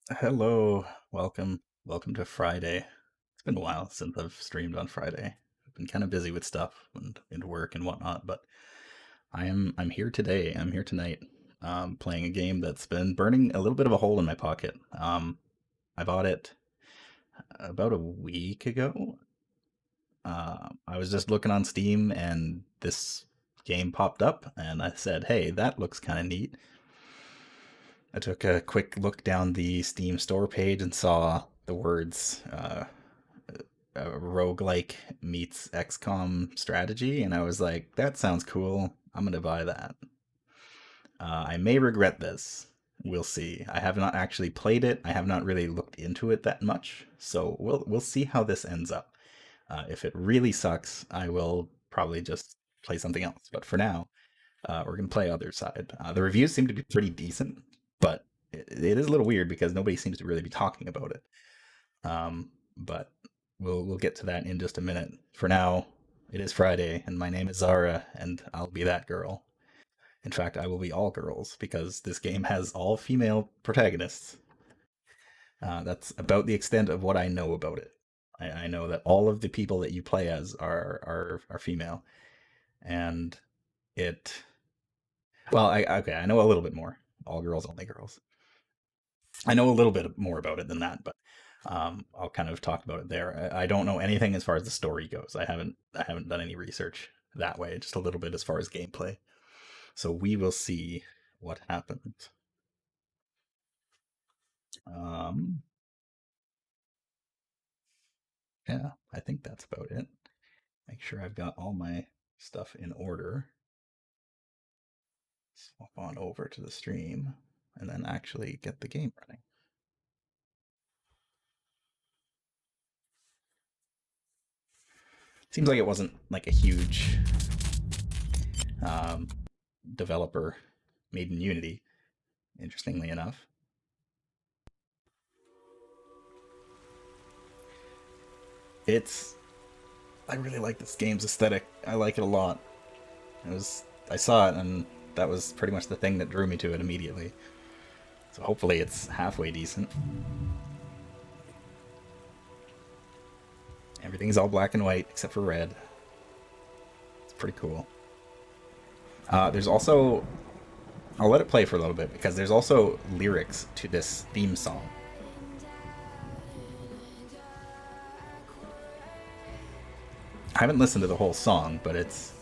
Hello, welcome to Friday. It's been a while since I've streamed on Friday. I've been kind of busy with stuff and work and whatnot, but I'm here today. I'm here tonight, playing a game that's been burning a little bit of a hole in my pocket. I bought it about a week ago. I was just looking on Steam and this game popped up, and I said, "Hey, that looks kind of neat." I took a quick look down the Steam store page and saw the words roguelike meets XCOM strategy, and I was like, that sounds cool. I'm gonna buy that. I may regret this. We'll see. I have not actually played it. I have not really looked into it that much, so we'll see how this ends up. If it really sucks, I will probably just play something else. But for now, we're gonna play Othercide. The reviews seem to be pretty decent, but it is a little weird because nobody seems to really be talking about it. But we'll get to that in just a minute. For now, it is Friday, and my name is Zara, and I'll be that girl. In fact, I will be all girls because this game has all female protagonists. That's about the extent of what I know about it. I know that all of the people that you play as are female, and it. Well, I know a little bit more. All girls, only girls. I know a little bit more about it than that, but I'll kind of talk about it there. I don't know anything as far as the story goes. I haven't done any research that way. Just a little bit as far as gameplay. So we will see what happens. Um, yeah, I think that's about it. Make sure I've got all my stuff in order. Swap on over to the stream and then actually get the game running. Seems like it wasn't like a huge um, developer made in Unity, interestingly enough. It's I really like this game's aesthetic. I like it a lot. I saw it and that was pretty much the thing that drew me to it immediately. So hopefully it's halfway decent. Everything's all black and white except for red. It's pretty cool. There's also I'll let it play for a little bit because there's also lyrics to this theme song. I haven't listened to the whole song, but it's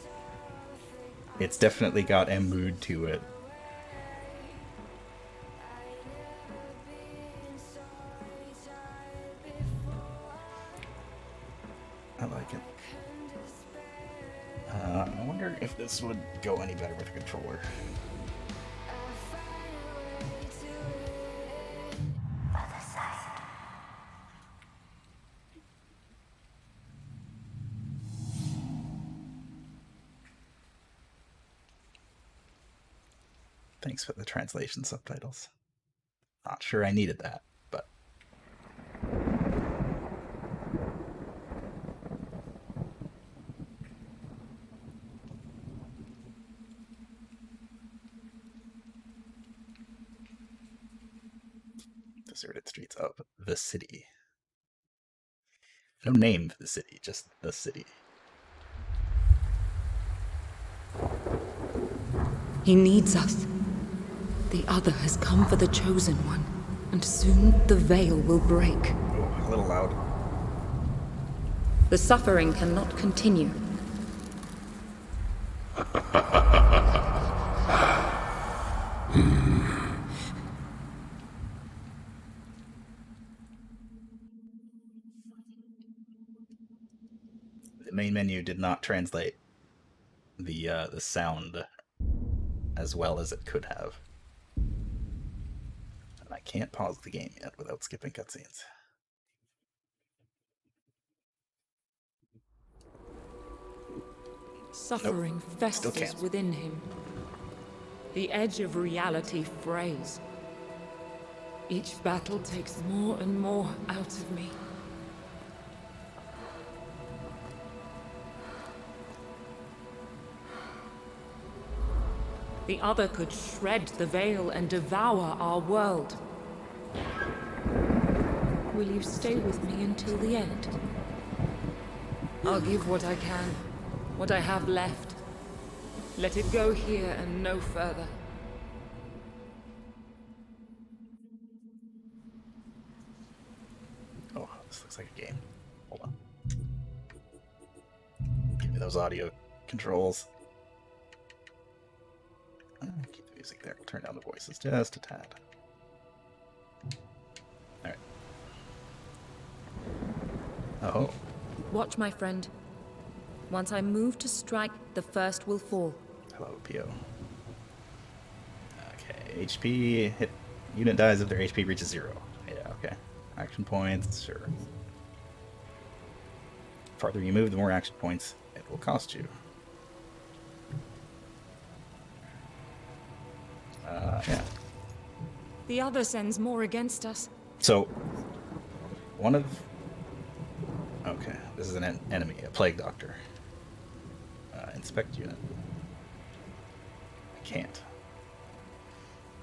definitely got a mood to it. I like it. I wonder if this would go any better with a controller. Thanks for the translation subtitles. Not sure I needed that, but deserted streets of the city. No name for the city, just the city. He needs us. The other has come for the chosen one, and soon the veil will break. Oh, a little loud. The suffering cannot continue. The main menu did not translate the sound as well as it could have. And I can't pause the game yet without skipping cutscenes. Suffering festers within him. The edge of reality frays. Each battle takes more and more out of me. The other could shred the veil and devour our world. Will you stay with me until the end? I'll give what I can, what I have left. Let it go here and no further. Oh, this looks like a game. Hold on. Give me those audio controls. Keep the music there. We'll turn down the voices just a tad. Alright. Oh. Watch, my friend. Once I move to strike, the first will fall. Hello, PO. Okay, HP hit. Unit dies if their HP reaches 0. Yeah, okay. Action points, sure. The farther you move, the more action points it will cost you. Yeah. The other sends more against us. So, one of... Okay, this is an enemy, a plague doctor. Inspect unit. I can't.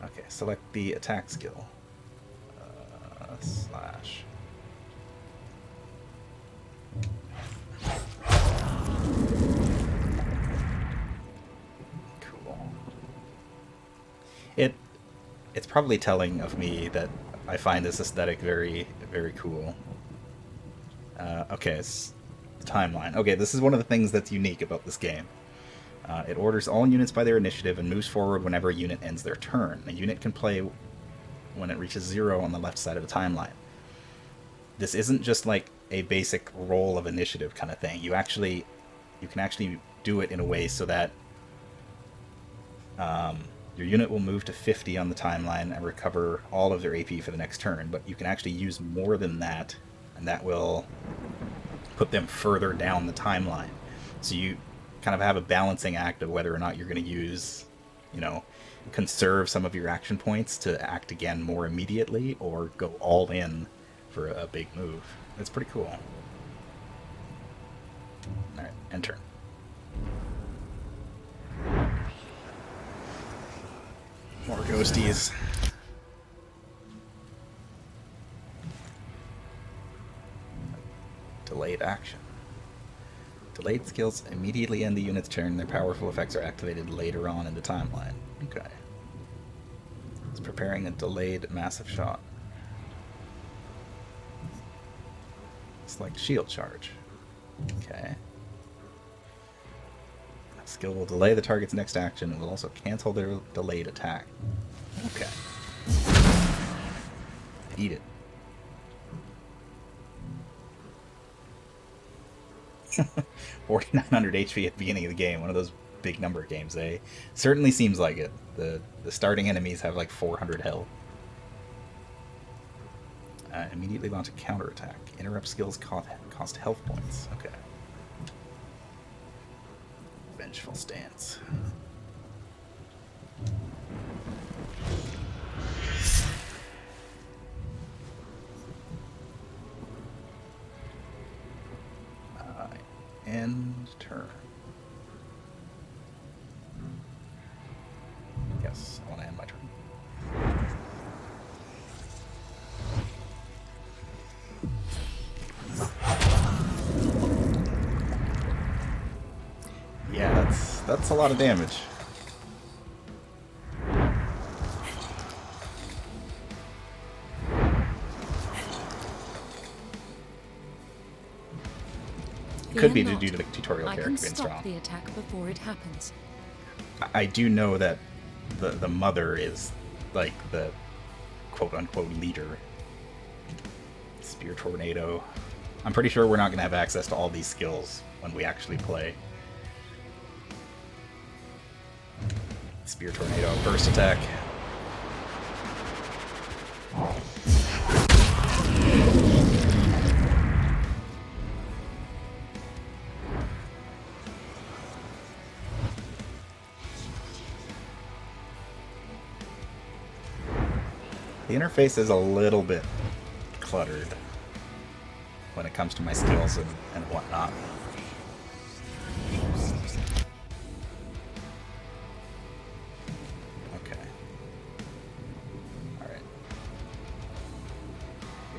Okay, select the attack skill. Slash. Cool. It's probably telling of me that I find this aesthetic very, very cool. Okay, it's timeline. Okay, this is one of the things that's unique about this game. It orders all units by their initiative and moves forward whenever a unit ends their turn. A unit can play when it reaches 0 on the left side of the timeline. This isn't just like a basic roll of initiative kind of thing. You can actually do it in a way so that your unit will move to 50 on the timeline and recover all of their AP for the next turn, but you can actually use more than that, and that will put them further down the timeline. So you kind of have a balancing act of whether or not you're going to use, conserve some of your action points to act again more immediately, or go all in for a big move. It's pretty cool. Alright, end turn. More ghosties. Delayed action. Delayed skills immediately end the unit's turn. Their powerful effects are activated later on in the timeline. Okay. It's preparing a delayed massive shot. It's like shield charge. Okay. That skill will delay the target's next action and will also cancel their delayed attack. Okay. Eat it. 4,900 HP at the beginning of the game. One of those big number games, eh? Certainly seems like it. The starting enemies have like 400 health. Immediately launch a counterattack. Interrupt skills cost health points. Okay. Vengeful stance. End turn. Yes, I want to end my turn. Yeah, that's a lot of damage. Could be due to the tutorial character being strong. I can stop the attack before it happens. I do know that the mother is like the quote-unquote leader. Spear Tornado. I'm pretty sure we're not going to have access to all these skills when we actually play. Spear Tornado, burst attack. The interface is a little bit cluttered when it comes to my skills and whatnot. Okay. Alright.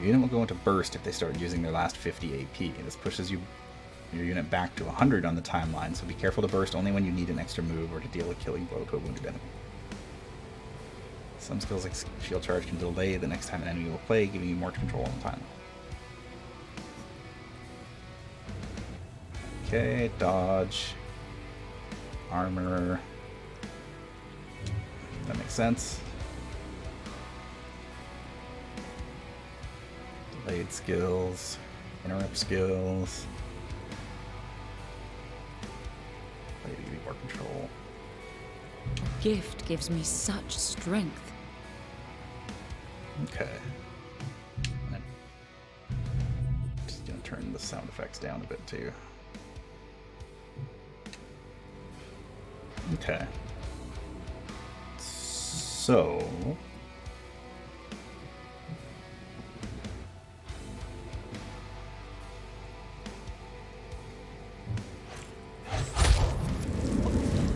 Your unit will go into burst if they start using their last 50 AP. This pushes your unit back to 100 on the timeline, so be careful to burst only when you need an extra move or to deal a killing blow to a wounded enemy. Some skills like shield charge can delay the next time an enemy will play, giving you more control on the timeline. Okay, dodge, armor, that makes sense. Delayed skills, interrupt skills. Play to give you more control. A gift gives me such strength. Okay. Just gonna turn the sound effects down a bit too. Okay. So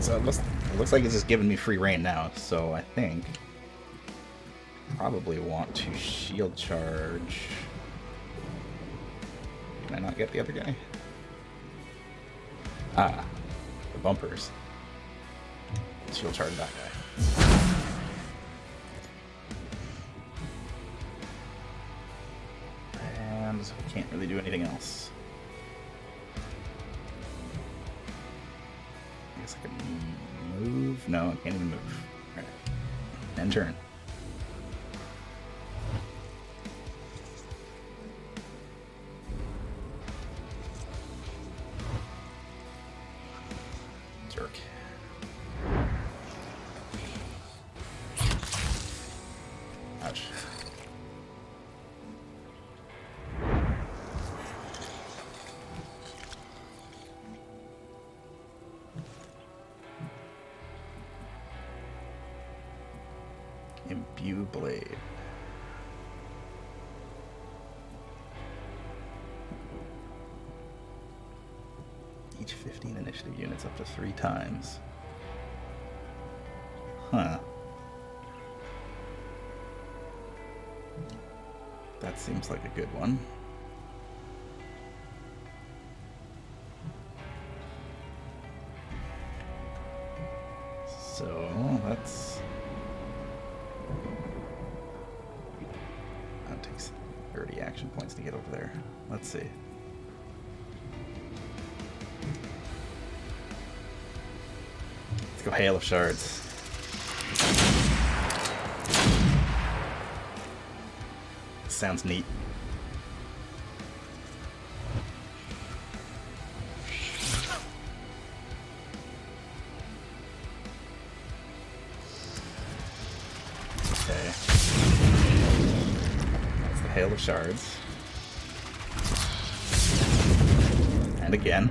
it looks like it's just giving me free reign now, so I think probably want to shield charge. Can I not get the other guy? Ah, the bumpers. Shield charge that guy. And we can't really do anything else. I guess I can move. No, I can't even move. Alright. End turn. Jerk. Ouch. Imbue blade. Each 15 initiative units up to 3 times. Huh. That seems like a good one. So that's... that takes 30 action points to get over there. Let's see. Let's go Hail of Shards. Sounds neat. Okay. That's the Hail of Shards. And again.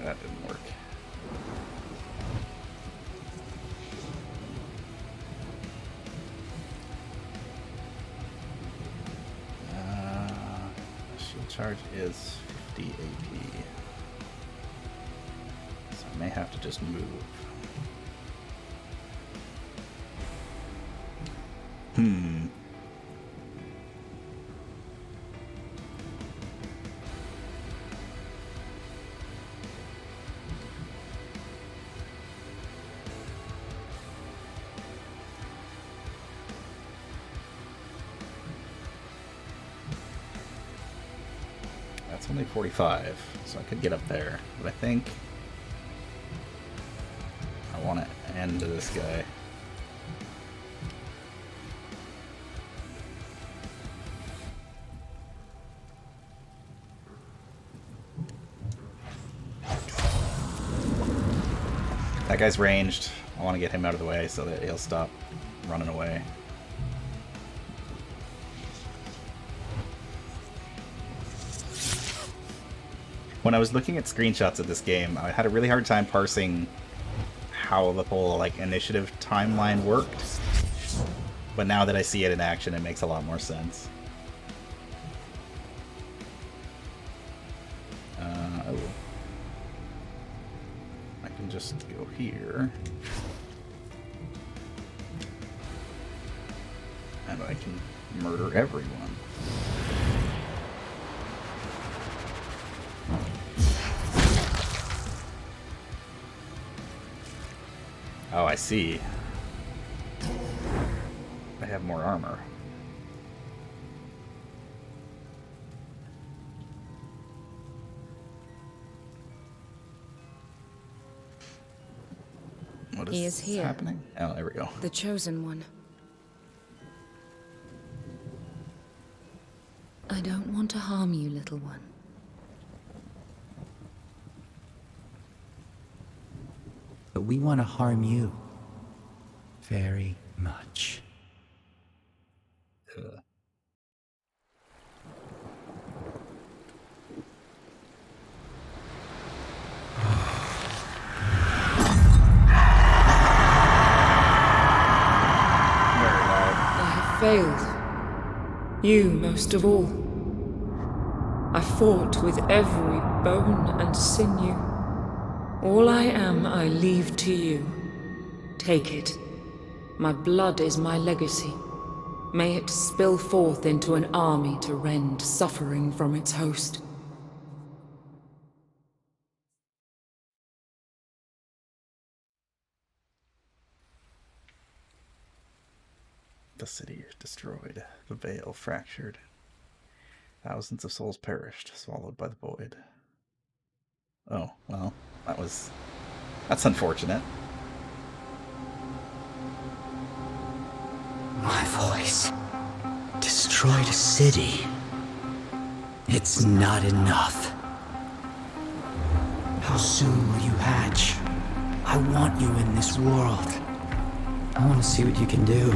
That didn't work. Shield charge is 50 AP. So I may have to just move. That's only 45, so I could get up there. But I think I want to end this guy. That guy's ranged. I want to get him out of the way so that he'll stop running away. When I was looking at screenshots of this game, I had a really hard time parsing how the whole like initiative timeline worked. But now that I see it in action, it makes a lot more sense. just go here. And I can murder everyone. Oh, I see. I have more armor. What is here. happening? Oh, there we go. The chosen one. I don't want to harm you, little one. But we want to harm you. Very much. Ugh. Failed. You most of all. I fought with every bone and sinew. All I am, I leave to you. Take it. My blood is my legacy. May it spill forth into an army to rend suffering from its host. The city destroyed, the veil fractured. Thousands of souls perished, swallowed by the void. Oh, well, that's unfortunate. My voice destroyed a city. It's not enough. How soon will you hatch? I want you in this world. I want to see what you can do.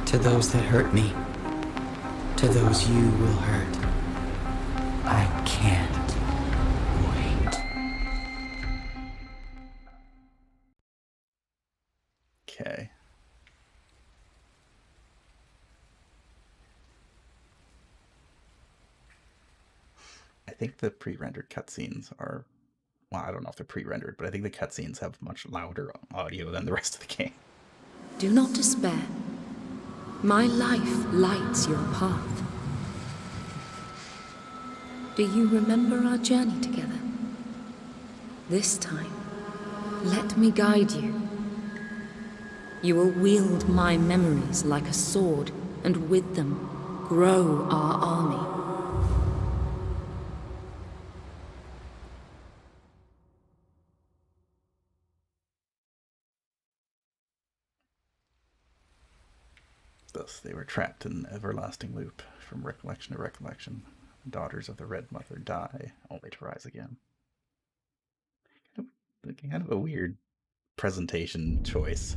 To those that hurt me. To those you will hurt. I can't wait. Okay. I think the pre-rendered cutscenes are... Well, I don't know if they're pre-rendered, but I think the cutscenes have much louder audio than the rest of the game. Do not despair. My life lights your path. Do you remember our journey together? This time, let me guide you. You will wield my memories like a sword, and with them, grow our army. Thus, they were trapped in an everlasting loop, from recollection to recollection. The daughters of the Red Mother die, only to rise again. Kind of a weird presentation choice.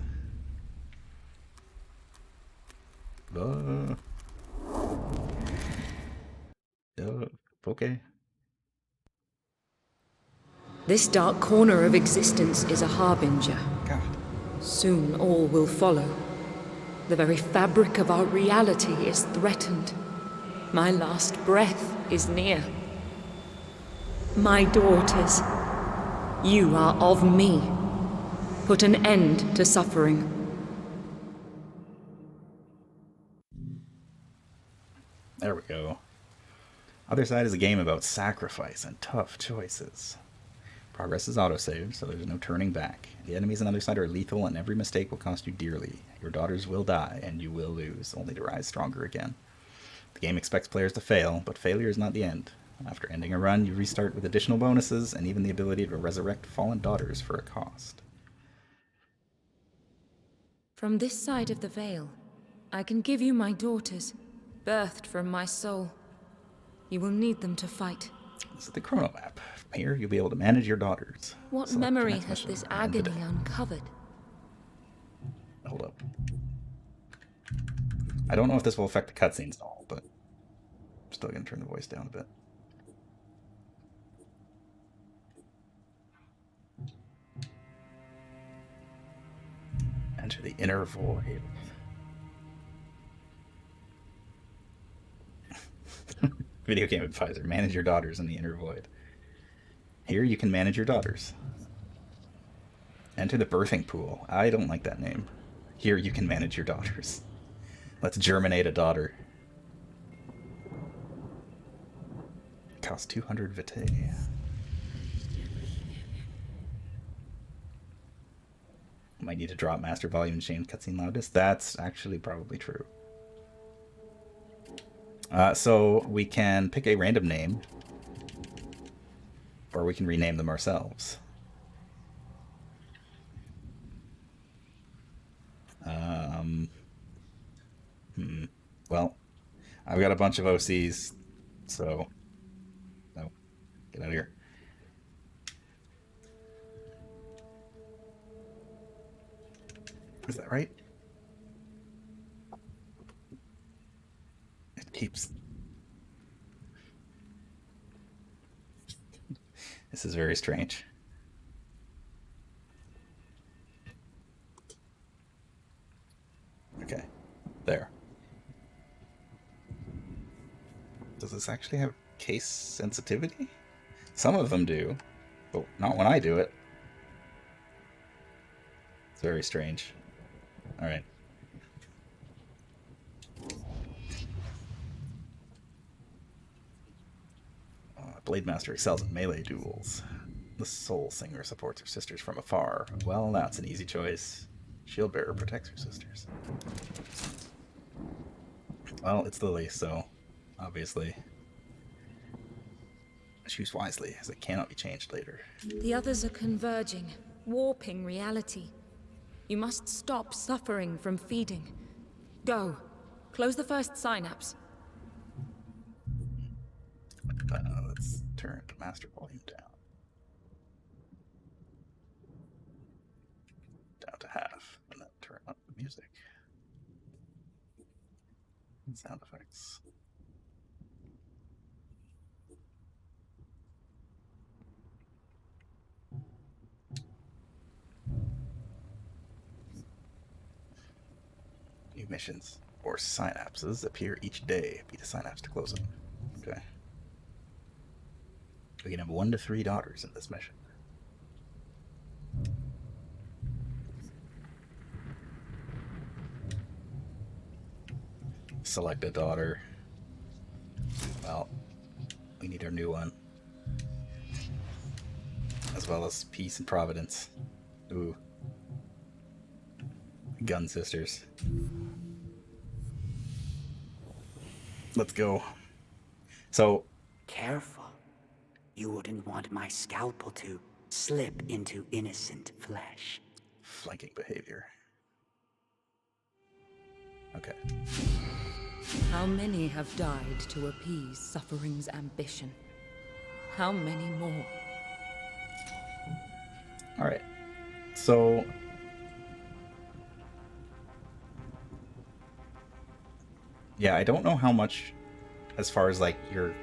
Okay. This dark corner of existence is a harbinger. God. Soon all will follow. The very fabric of our reality is threatened. My last breath is near. My daughters, you are of me. Put an end to suffering. There we go. Othercide is a game about sacrifice and tough choices. Progress is autosaved, so there's no turning back. The enemies on Othercide are lethal, and every mistake will cost you dearly. Your daughters will die, and you will lose, only to rise stronger again. The game expects players to fail, but failure is not the end. After ending a run, you restart with additional bonuses, and even the ability to resurrect fallen daughters for a cost. From this side of the veil, I can give you my daughters, birthed from my soul. You will need them to fight. This is the chrono map. From here, you'll be able to manage your daughters. What Select memory your next has mission this and end the agony day. uncovered? Hold up. I don't know if this will affect the cutscenes at all, but I'm still going to turn the voice down a bit. Enter the inner void. Video game advisor. Manage your daughters in the inner void. Here you can manage your daughters. Enter the birthing pool. I don't like that name. Here you can manage your daughters. Let's germinate a daughter. Cost 200 vitae. Might need to drop master volume and change cutscene loudness. That's actually probably true. So we can pick a random name, or we can rename them ourselves. Well, I've got a bunch of OCs, so no, get out of here. Is that right? It keeps... This is very strange. Okay, there. Does this actually have case sensitivity? Some of them do, but not when I do it. It's very strange. Alright. Blade Master excels in melee duels. The Soul Singer supports her sisters from afar. Well, that's an easy choice. Shield Bearer protects her sisters. Well, it's Lily, so obviously choose wisely, as it cannot be changed later. The others are converging, warping reality. You must stop suffering from feeding. Go. Close the first synapse. Let's turn master volume down. Down to half, and then turn up the music. And sound effects. New missions or synapses appear each day. Beat a synapse to close them. Okay. We can have 1 to 3 daughters in this mission. Select a daughter. Well, we need our new one. As well as Peace and Providence. Ooh. Gun Sisters. Let's go. So... Careful. You wouldn't want my scalpel to slip into innocent flesh. Flanking behavior. Okay. How many have died to appease suffering's ambition? How many more? Alright. So... yeah, I don't know how much, as far as like your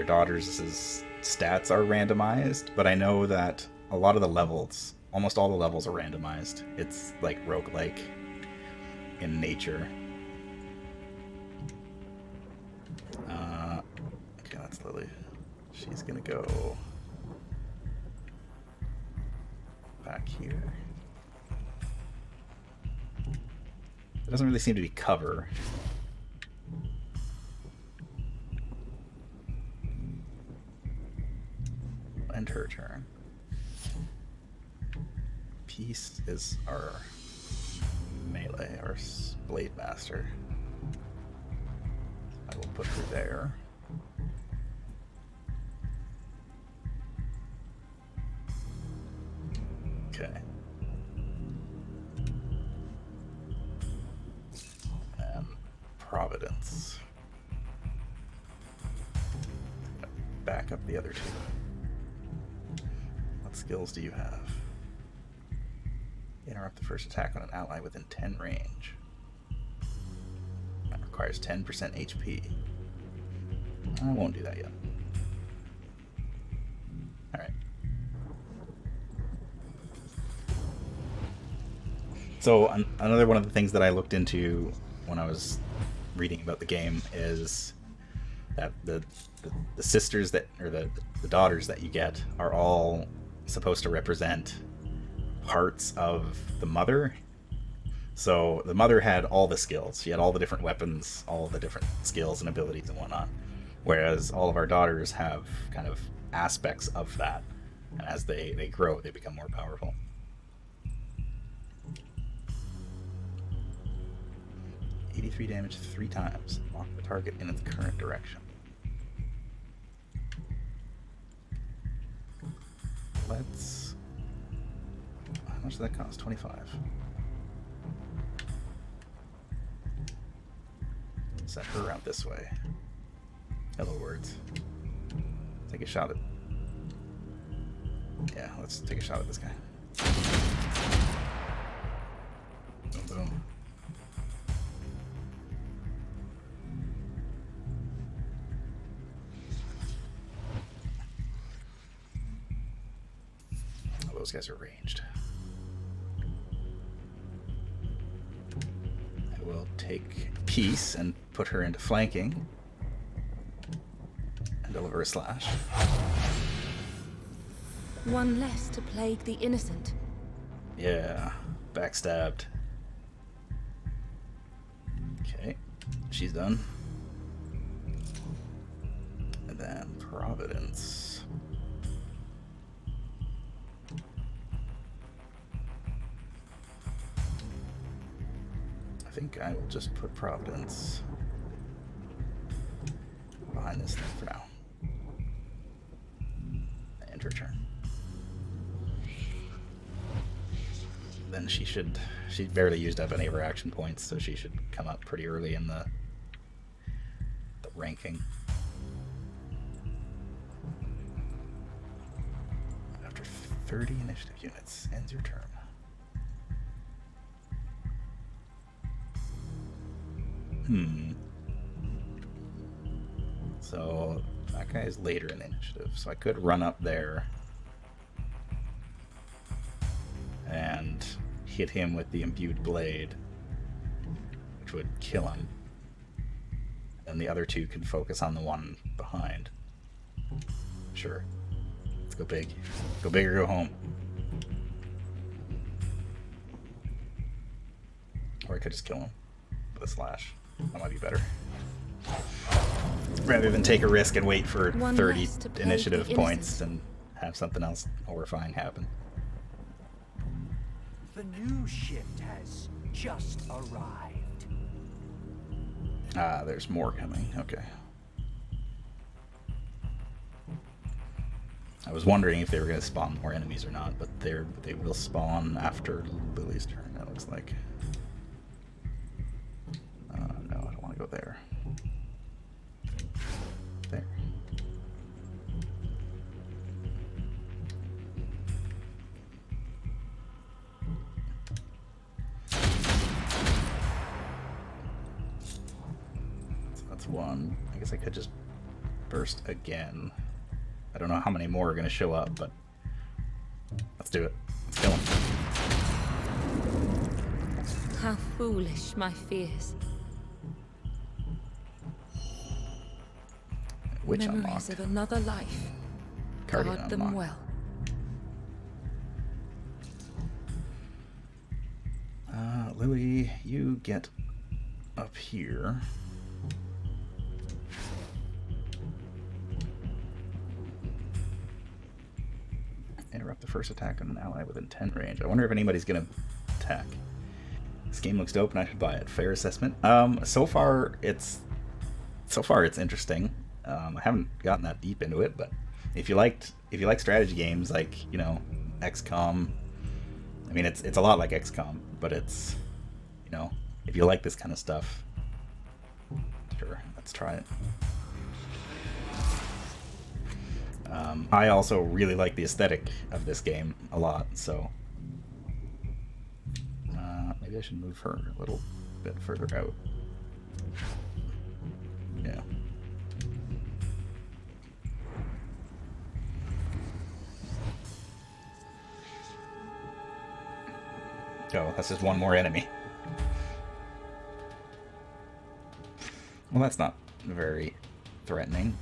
daughter's stats are randomized, but I know that a lot of the levels, almost all the levels are randomized. It's like roguelike in nature. Okay, that's Lily. She's gonna go back here. It doesn't really seem to be cover. End her turn. Peace is our melee, our Blade Master. I will put her there. Okay. And Providence. Back up the other two. What skills do you have? Interrupt the first attack on an ally within 10 range. That requires 10% HP. I won't do that yet. Alright. So another one of the things that I looked into when I was reading about the game is that the sisters that, or the daughters that you get are all supposed to represent parts of the mother. So the mother had all the skills. She had all the different weapons, all the different skills and abilities and whatnot. Whereas all of our daughters have kind of aspects of that. And as they grow, they become more powerful. 83 damage 3 times. Lock the target in its current direction. Let's... How much does that cost? 25. Send her around this way. Hello, words. Take a shot at... Yeah, let's take a shot at this guy. Boom, boom. Oh, those guys are ranged. I will take Peace and put her into flanking. And deliver a slash. One less to plague the innocent. Yeah, backstabbed. Okay, she's done. And then Providence. I think I will just put Providence behind this thing for now. End her turn. Then she barely used up any of her action points, so she should come up pretty early in the ranking. After 30 initiative units, ends your turn. So that guy is later in the initiative, so I could run up there and hit him with the imbued blade, which would kill him. And the other two can focus on the one behind. Sure. Let's go big. Go big or go home. Or I could just kill him with a slash. That might be better. Rather than take a risk and wait for 30 initiative points and have something else horrifying happen. The new shift has just arrived. Ah, there's more coming. Okay. I was wondering if they were going to spawn more enemies or not, but they will spawn after Lily's turn, it looks like. No, I don't want to go there. There. So that's one. I guess I could just burst again. I don't know how many more are going to show up, but let's do it. Let's kill them. How foolish my fears. Which Memories unlocked? of another life. Guardian Guard them unlocked. well. Lily, you get up here. Interrupt the first attack on an ally within 10 range. I wonder if anybody's gonna attack. This game looks dope and I should buy it. Fair assessment. So far it's interesting. I haven't gotten that deep into it, but if you like strategy games like, you know, XCOM, I mean it's a lot like XCOM, but it's, you know, if you like this kind of stuff, sure, let's try it. I also really like the aesthetic of this game a lot, so maybe I should move her a little bit further out. Yeah. Oh, that's just one more enemy. Well, that's not very threatening.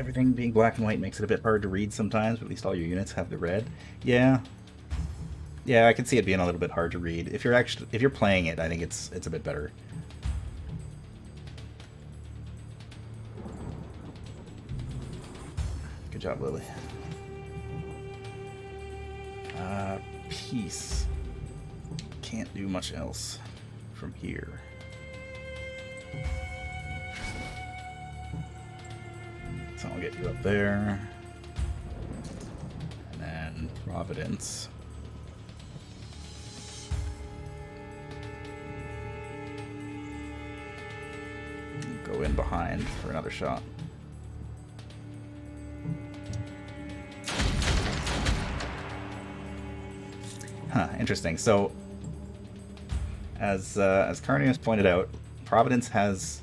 Everything being black and white makes it a bit hard to read sometimes, but at least all your units have the red. Yeah. Yeah, I can see it being a little bit hard to read. If you're playing it, I think it's a bit better. Good job, Lily. Peace. Can't do much else from here. So I'll get you up there. And then Providence. Go in behind for another shot. Huh, interesting. So, as Carnius pointed out, Providence has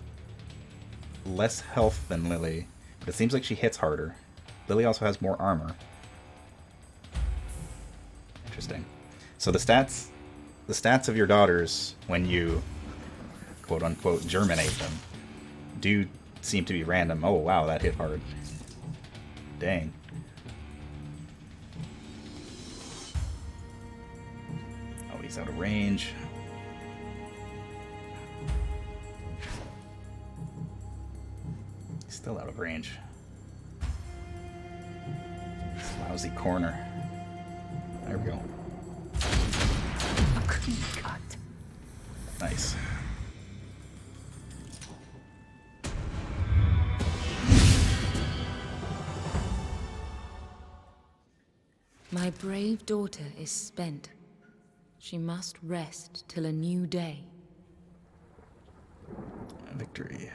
less health than Lily, but it seems like she hits harder. Lily also has more armor. Interesting. So the stats of your daughters when you quote unquote germinate them do seem to be random. Oh wow, that hit hard. Dang. Oh, he's out of range. He's still out of range. This lousy corner. There we go. A clean cut. Nice. My brave daughter is spent. She must rest till a new day. Victory.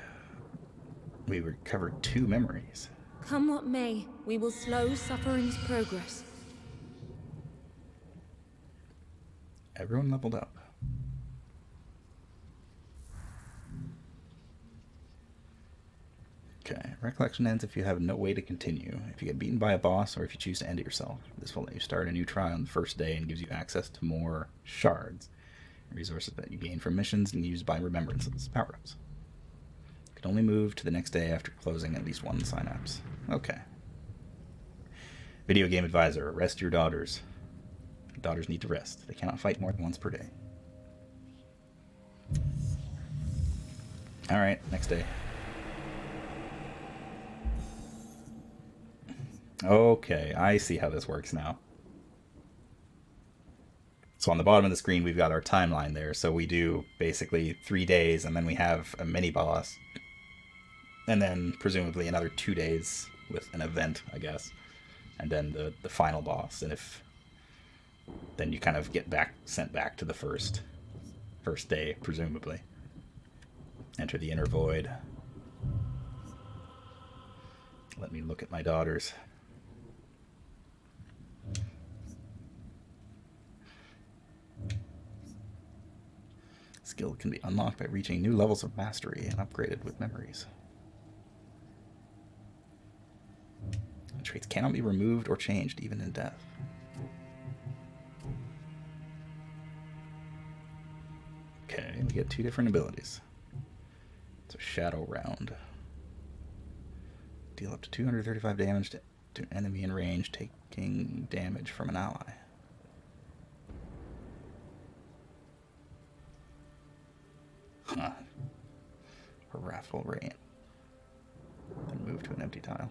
We recovered 2 memories. Come what may, we will slow suffering's progress. Everyone leveled up. Okay, recollection ends if you have no way to continue. If you get beaten by a boss, or if you choose to end it yourself. This will let you start a new trial on the first day and gives you access to more shards, resources that you gain from missions and used by remembrances, power-ups. You can only move to the next day after closing at least 1 synapse. Okay. Video game advisor, rest your daughters. Daughters need to rest. They cannot fight more than once per day. Alright, next day. Okay, I see how this works now. So on the bottom of the screen, we've got our timeline there. So we do basically 3 days, and then we have a mini-boss. And then presumably another 2 days with an event, I guess. And then the final boss. And if... then you kind of get sent back to the first day, presumably. Enter the inner void. Let me look at my daughters. Skill can be unlocked by reaching new levels of mastery and upgraded with memories. Traits cannot be removed or changed, even in death. Okay, we get 2 different abilities. It's a shadow round. Deal up to 235 damage to an enemy in range, taking damage from an ally. Huh. A wrathful rain. Then move to an empty tile.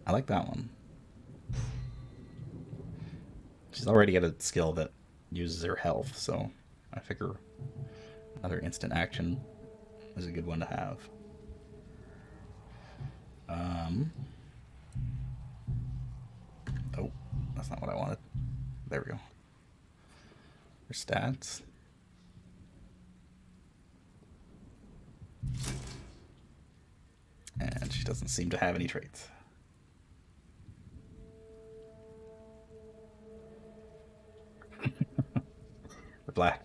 I like that one. She's already got a skill that uses her health, so I figure another instant action is a good one to have. Oh, that's not what I wanted. There we go. Her stats. And she doesn't seem to have any traits. The black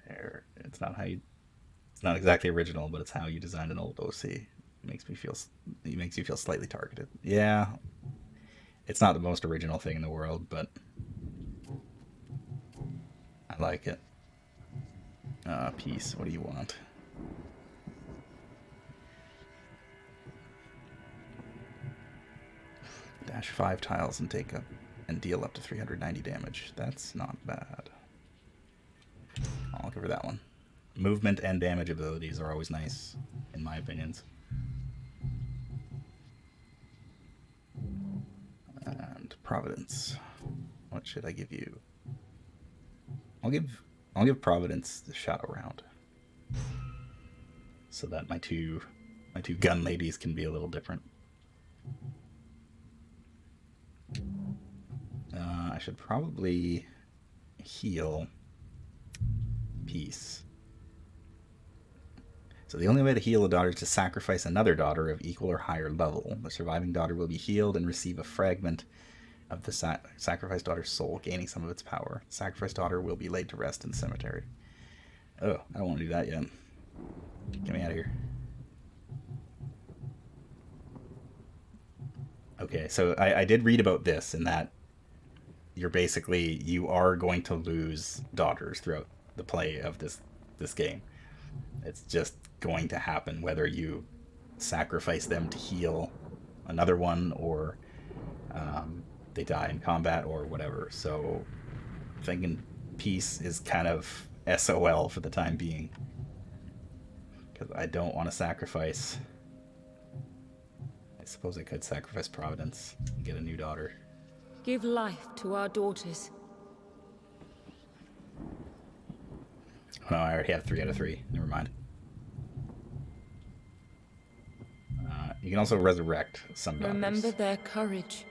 hair. It's not exactly original, but it's how you designed an old OC. It makes you feel slightly targeted. Yeah. It's not the most original thing in the world, but I like it. Peace. What do you want? Dash 5 tiles and take up and deal up to 390 damage. That's not bad. I'll go for that one. Movement and damage abilities are always nice, in my opinions. And Providence. What should I give you? I'll give Providence the Shadow Round, so that my two gun ladies can be a little different. I should probably heal Peace. So the only way to heal a daughter is to sacrifice another daughter of equal or higher level. The surviving daughter will be healed and receive a fragment of the sacrificed daughter's soul, gaining some of its power. The sacrificed daughter will be laid to rest in the cemetery. Oh, I don't want to do that yet. Get me out of here. Okay, so I did read about this, in that you are going to lose daughters throughout the play of this game. It's just going to happen, whether you sacrifice them to heal another one, or they die in combat, or whatever. So I'm thinking Peace is kind of SOL for the time being, because I don't want to sacrifice. I suppose I could sacrifice Providence and get a new daughter. Give life to our daughters. Oh, no, I already have 3 out of 3. Never mind. You can also resurrect some daughters. Remember their courage.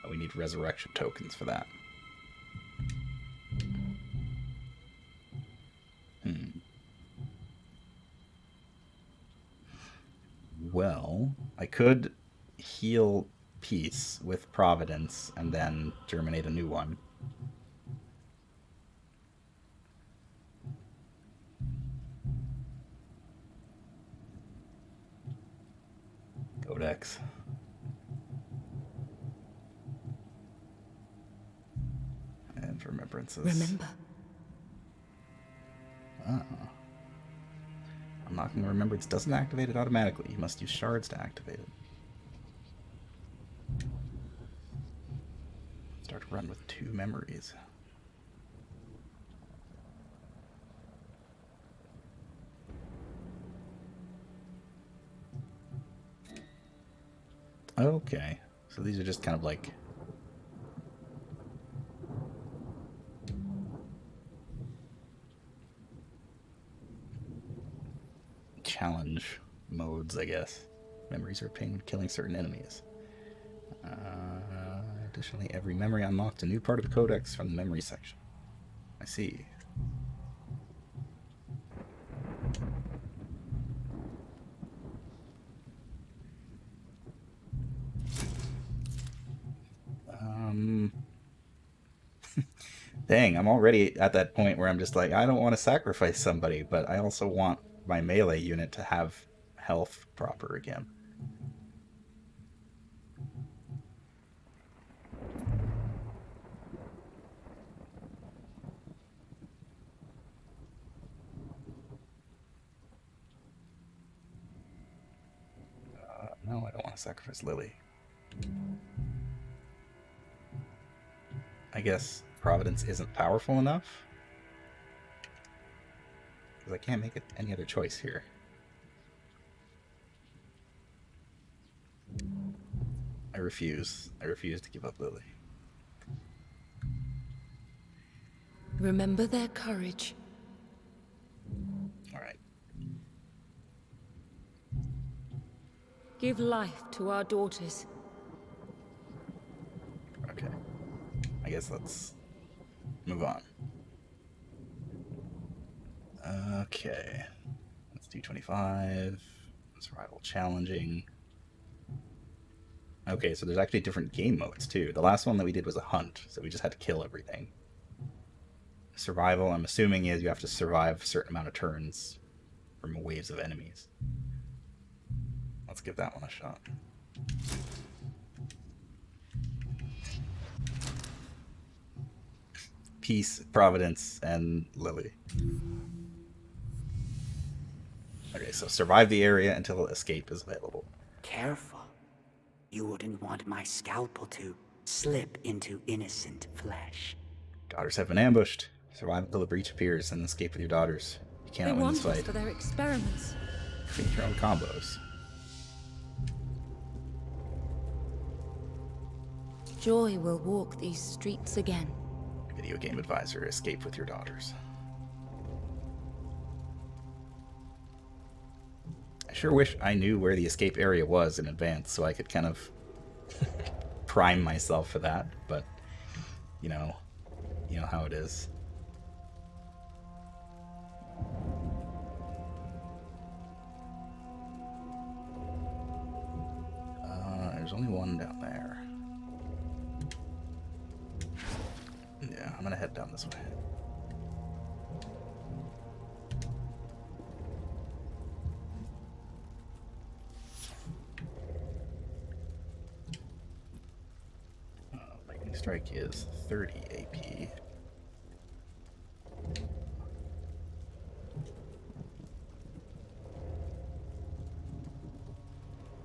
We need resurrection tokens for that. Well, I could heal Peace with Providence and then germinate a new one. Codex. And remembrances. Remember. Unlocking remembrance doesn't activate it automatically. You must use shards to activate it. Start to run with 2 memories. Okay, so these are just kind of like challenge modes, I guess. Memories are obtained when killing certain enemies. Additionally, every memory unlocks a new part of the codex from the memory section. I see. Dang, I'm already at that point where I'm just like, I don't want to sacrifice somebody, but I also want my melee unit to have health proper again. No, I don't want to sacrifice Lily. I guess Providence isn't powerful enough, because I can't make it any other choice here. I refuse. I refuse to give up Lily. Remember their courage. All right. Give life to our daughters. Okay. I guess let's move on. Okay. Let's do 25. Survival challenging. Okay, so there's actually different game modes too. The last one that we did was a hunt, so we just had to kill everything. Survival, I'm assuming, is you have to survive a certain amount of turns from waves of enemies. Let's give that one a shot. Peace, Providence, and Lily. Okay, so survive the area until escape is available. Careful. You wouldn't want my scalpel to slip into innocent flesh. Daughters have been ambushed. Survive until the breach appears and escape with your daughters. You They cannot win want this us fight. for their experiments. Create your own combos. Joy will walk these streets again. Video game advisor, escape with your daughters. I sure wish I knew where the escape area was in advance so I could kind of prime myself for that, but you know how it is. There's only one down there. Yeah, I'm gonna head down this way. Lightning Strike is 30 AP.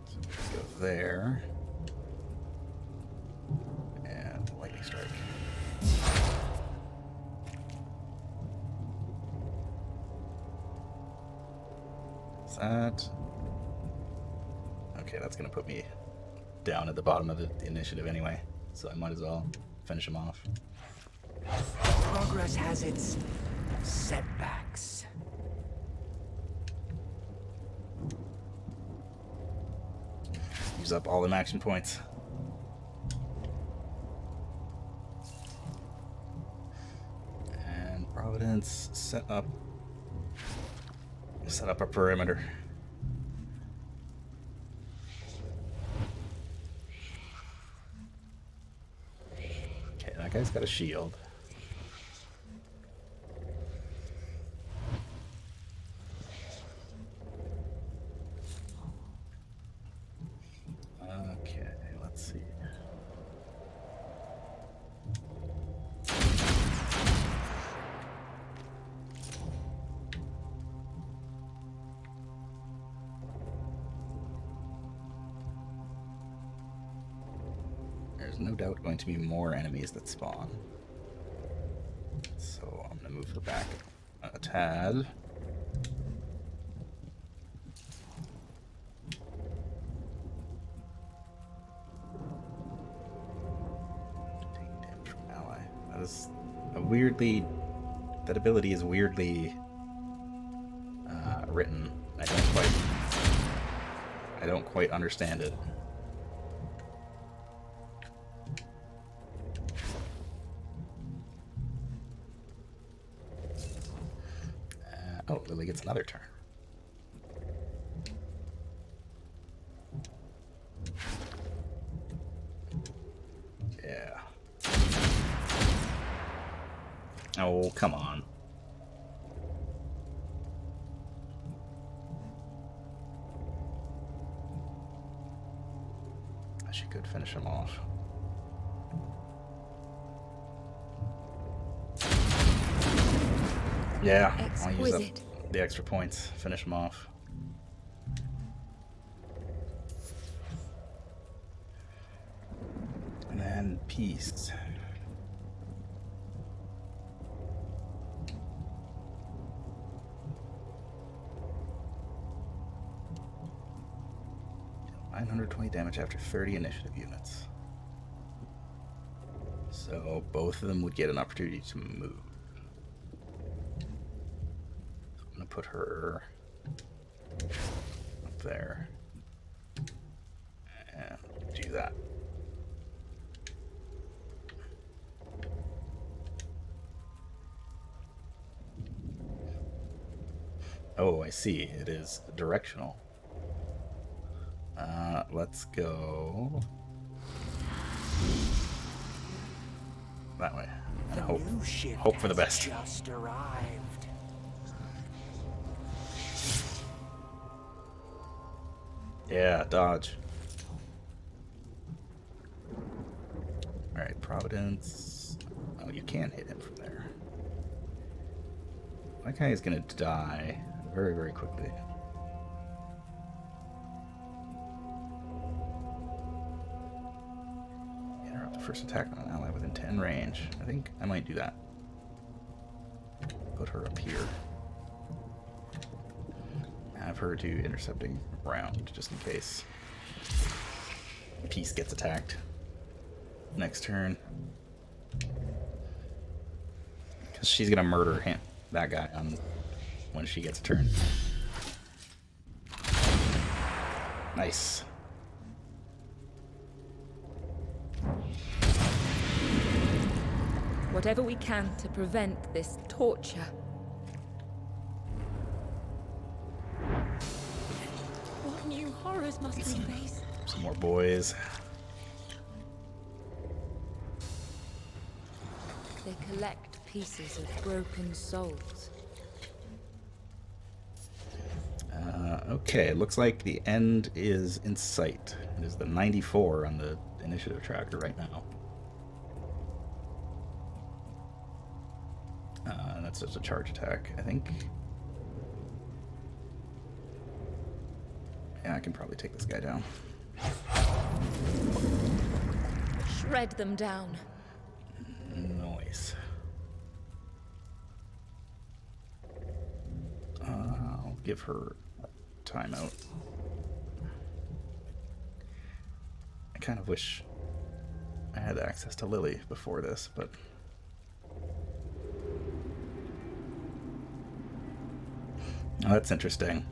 So let's go there. And Lightning Strike. Is that... Okay, that's gonna put me down at the bottom of the initiative anyway, so I might as well finish him off. Progress has its setbacks. Use up all them action points. And Providence, set up a perimeter. Okay, that guy's got a shield. Okay, let's see. There's no doubt going to be more enemies that spawn. So I'm going to move her back a tad. Taking damage from ally. That is a weirdly... That ability is weirdly written. I don't quite understand it. Oh, Lily gets another turn. Yeah. Oh, come on. She could finish him off. Yeah, I'll use up the extra points, finish him off. And then peace. $920 damage after 30 initiative units. So both of them would get an opportunity to move. I'm gonna put her up there and do that. Oh, I see. It is directional. Let's go that way and hope for the best. Just arrived. Yeah, dodge. All right, Providence. Oh, you can hit him from there. That guy is gonna die very, very quickly. first attack on an ally within 10 range. I think I might do that. Put her up here. Have her do intercepting round, just in case Peace gets attacked next turn. Because she's gonna murder him, that guy, when she gets a turn. Nice. Whatever we can to prevent this torture. What new horrors must we face? Some more boys. They collect pieces of broken souls. Okay, it looks like the end is in sight. It is the 94 on the initiative tracker right now. And that's just a charge attack, I think. Yeah, I can probably take this guy down. Shred them down. Nice. I'll give her a timeout. I kind of wish I had access to Lily before this, but oh, that's interesting.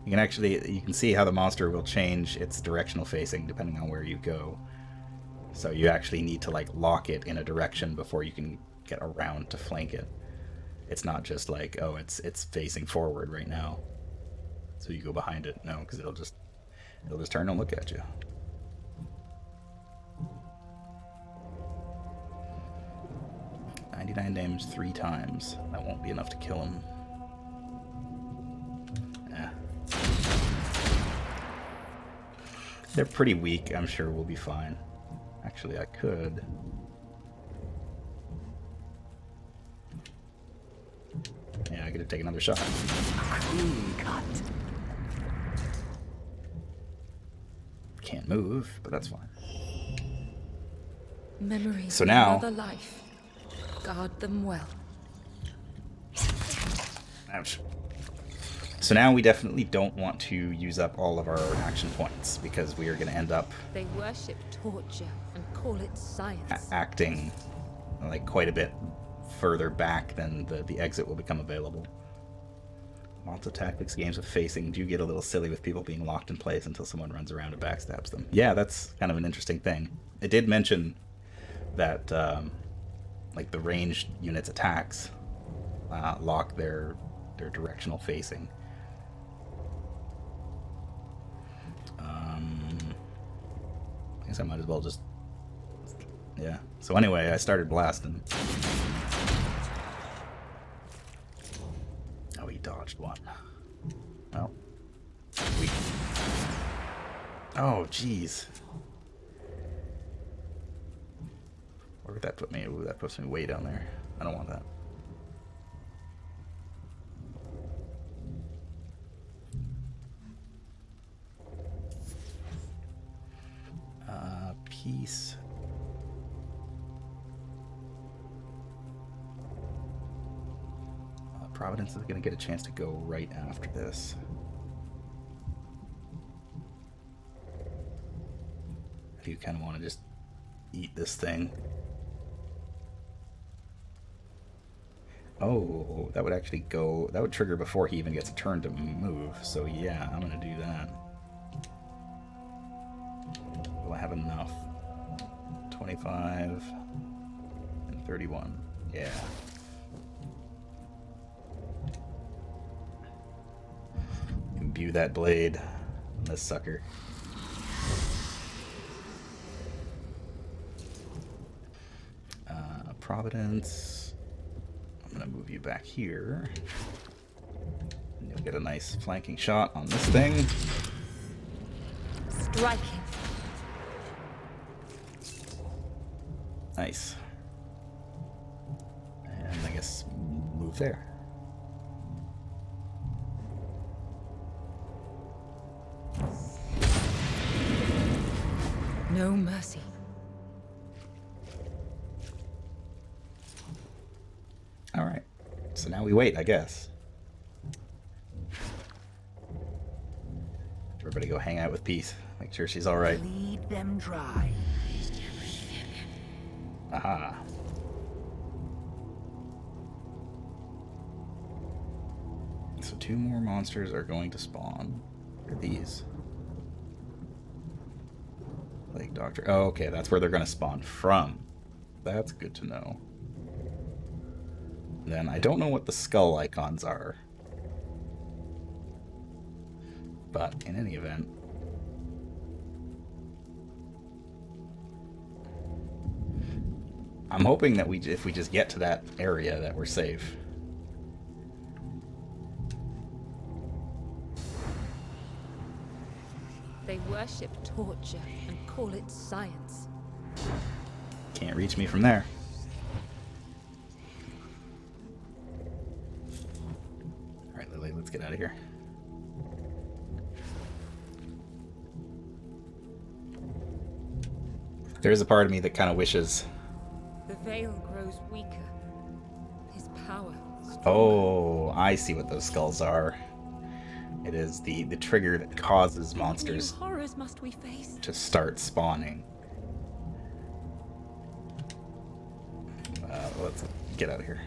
You can see how the monster will change its directional facing depending on where you go. So you actually need to like lock it in a direction before you can get around to flank it. It's not just like, oh, it's facing forward right now, so you go behind it. No, because it'll just turn and look at you. $99 damage 3 times. That won't be enough to kill him. Yeah. They're pretty weak. I'm sure we'll be fine. Actually, I could. Yeah, I could take another shot. Clean cut. Can't move, but that's fine. Memories So of now- another life. Guard them well. Ouch. So now we definitely don't want to use up all of our action points because we are going to end up They worship torture and call it science. acting like quite a bit further back than the exit will become available. Lots of tactics games of facing do get a little silly with people being locked in place until someone runs around and backstabs them. Yeah, that's kind of an interesting thing. It did mention that like the ranged units' attacks lock their directional facing. I guess I might as well just... Yeah. So anyway, I started blasting. Oh, he dodged one. Well. Weak. Oh, jeez. Where would that put me? Ooh, that puts me way down there. I don't want that. Peace. Providence is going to get a chance to go right after this. I do kind of want to just eat this thing. Oh, that would actually go... That would trigger before he even gets a turn to move. So yeah, I'm going to do that. Will I have enough? 25 and 31. Yeah. Imbue that blade on this sucker. Providence. I'm gonna move you back here. And you'll get a nice flanking shot on this thing. Striking. Nice. And I guess move there. No mercy. now we wait, I guess. Everybody go hang out with Peace. Make sure she's alright. Bleed them dry. Aha. So 2 more monsters are going to spawn. What are these? Lake Doctor. Oh, okay, that's where they're going to spawn from. That's good to know. Then I don't know what the skull icons are. But in any event, I'm hoping that if we just get to that area, that we're safe. They worship torture and call it science. Can't reach me from there. Alright, Lily, let's get out of here. There's a part of me that kind of wishes... The veil grows weaker. His power stronger. Oh, I see what those skulls are. It is the trigger that causes monsters What new horrors must we face? to start spawning. Let's get out of here.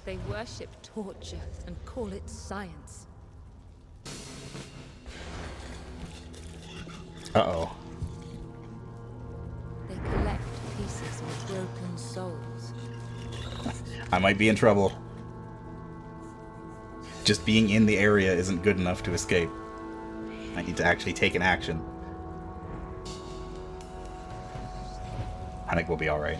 They worship torture and call it science. Uh-oh. They collect pieces of broken souls. I might be in trouble. Just being in the area isn't good enough to escape. I need to actually take an action. I think we'll be alright.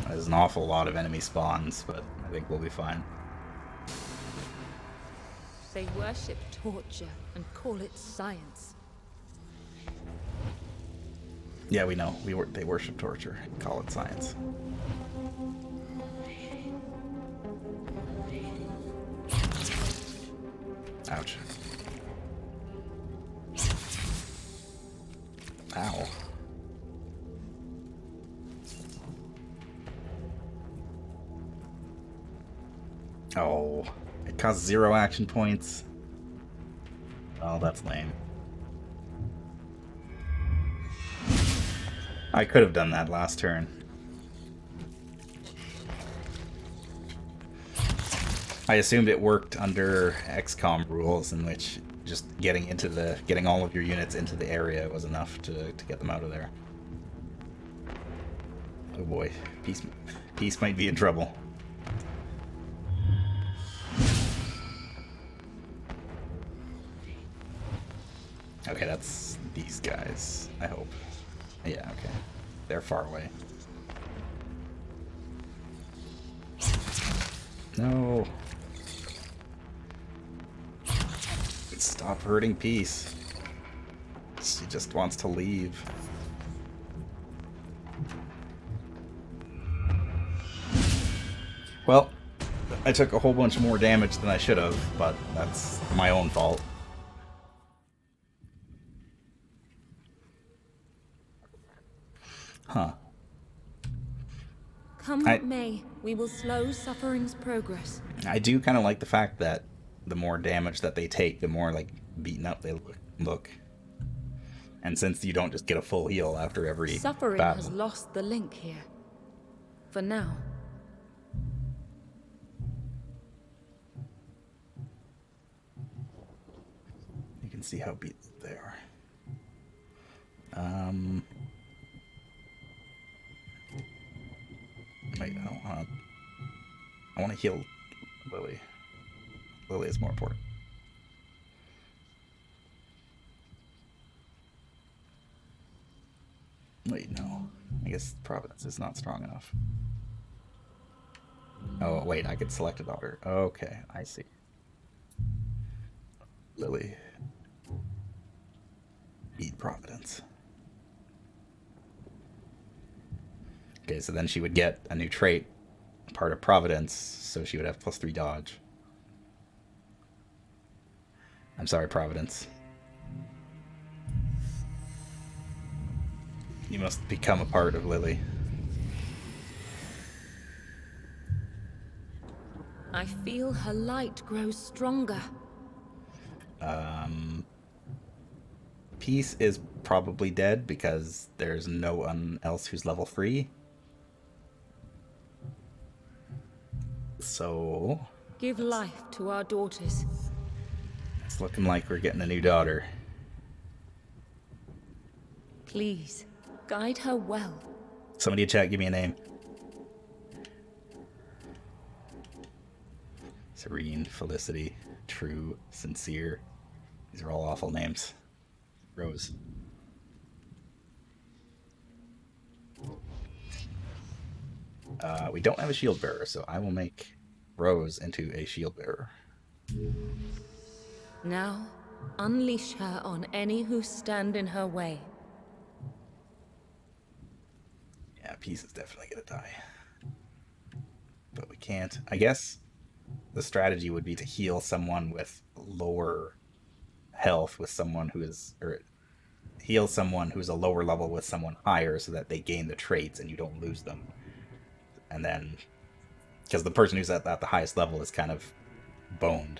There's an awful lot of enemy spawns, but I think we'll be fine. They worship torture and call it science. Yeah, we know. They worship torture and call it science. Ouch. Ow. Oh, it costs 0 action points. Oh, that's lame. I could have done that last turn. I assumed it worked under XCOM rules, in which just getting all of your units into the area was enough to get them out of there. Oh boy, Peace might be in trouble. Okay, that's these guys, I hope. Yeah, okay. They're far away. No. Stop hurting Peace. She just wants to leave. Well, I took a whole bunch more damage than I should have, but that's my own fault. Huh. Come what may, we will slow suffering's progress. I do kind of like the fact that the more damage that they take, the more like beaten up they look. And since you don't just get a full heal after every Suffering battle. has lost the link here. For now. You can see how beat they are. Wait, I want to heal Lily. Lily is more important. Wait, no. I guess Providence is not strong enough. Oh, wait, I could select a daughter. Okay, I see. Lily. Beat Providence. Okay, so then she would get a new trait, part of Providence, so she would have +3 dodge. I'm sorry, Providence. You must become a part of Lily. I feel her light grow stronger. Peace is probably dead because there's no one else who's level 3. So Give life to our daughters. it's looking like we're getting a new daughter. Please, guide her well. Somebody in chat, give me a name. Serene, Felicity, True, Sincere. These are all awful names. Rose. We don't have a shield bearer, so I will make Rose into a shield bearer. Now, unleash her on any who stand in her way. Yeah, Peace is definitely gonna die. But we can't. I guess the strategy would be to heal someone with lower health with someone who is, or heal someone who's a lower level with someone higher so that they gain the traits and you don't lose them. And then, because the person who's at the highest level is kind of boned,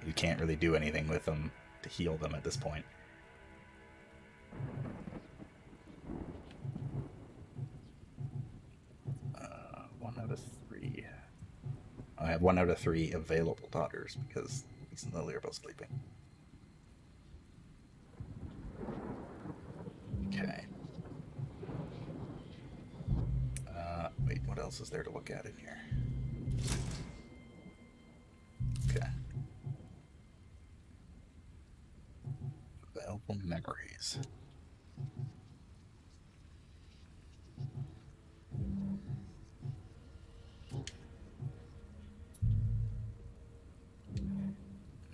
you can't really do anything with them to heal them at this point. One out of 3. I have 1 out of 3 available daughters because Lisa and Lily are both sleeping. Okay. Wait, what else is there to look at in here? Okay. Available memories.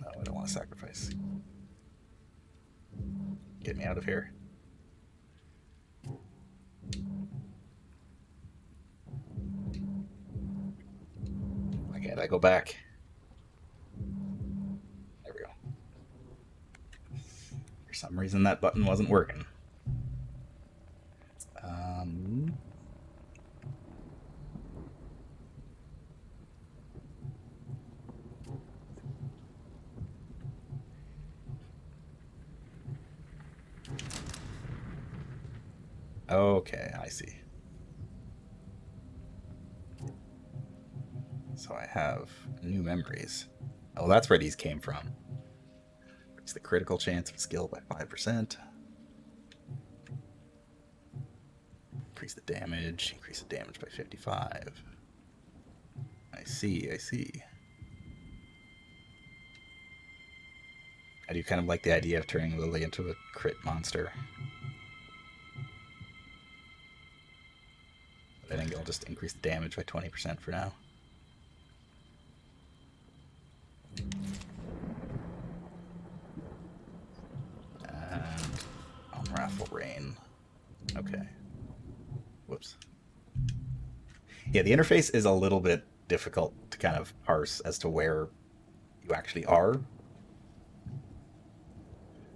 No, I don't want to sacrifice. Get me out of here. Why can't I go back? There we go. For some reason that button wasn't working. Okay, I see. So I have new memories. Oh, that's where these came from. It's the critical chance of skill by 5%. Increase the damage by 55. I see, I see. I do kind of like the idea of turning Lily into a crit monster. But I think I'll just increase the damage by 20% for now. And Unwrathful Rain. Okay. Whoops. Yeah, the interface is a little bit difficult to kind of parse as to where you actually are.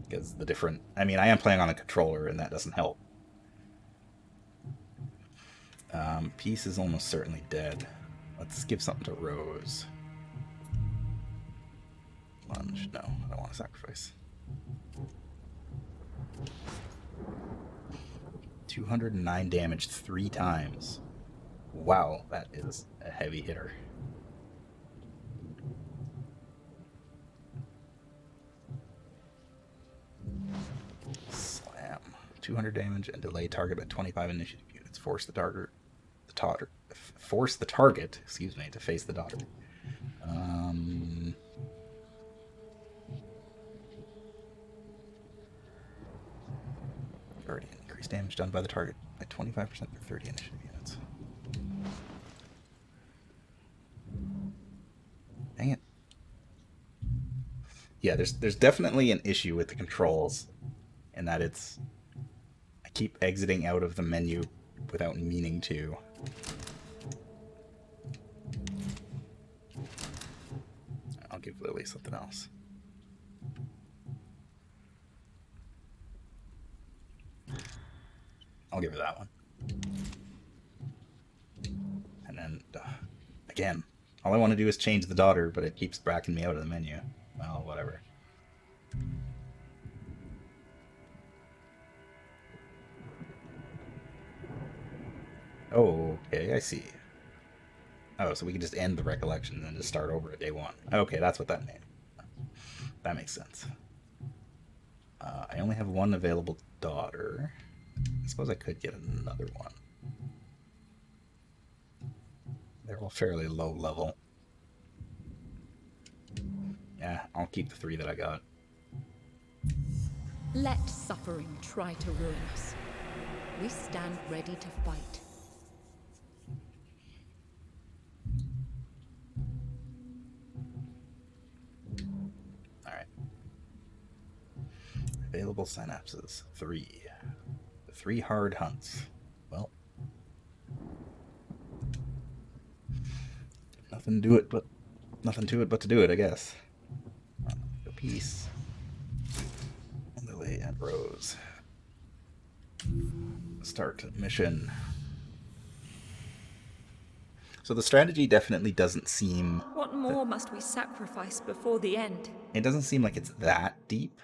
Because the different... I mean, I am playing on a controller, and that doesn't help. Peace is almost certainly dead. Let's give something to Rose. Lunge. No, I don't want to sacrifice. 209 damage 3 times. Wow, that is a heavy hitter. Slam. 200 damage and delay target by 25 initiative units. Force the target, excuse me, to face the daughter. Already increased damage done by the target by 25% for 30 initiative units. Dang it. Yeah, there's definitely an issue with the controls in that it's... I keep exiting out of the menu without meaning to. I'll give Lily something else. I'll give her that one. And then, again, all I want to do is change the daughter, but it keeps backing me out of the menu. Well, whatever. Oh, okay, I see. Oh, so we can just end the recollection and then just start over at day one. Okay, that's what that meant. That makes sense. I only have one available daughter. I suppose I could get another one. They're all fairly low level. Yeah, I'll keep the 3 that I got. Let suffering try to ruin us. We stand ready to fight. Alright. Available synapses. 3. 3 hard hunts. Well. Nothing to it but to do it, I guess. Peace. Lily and Rose. Start mission. So the strategy definitely doesn't seem... What more must we sacrifice before the end? It doesn't seem like it's that deep,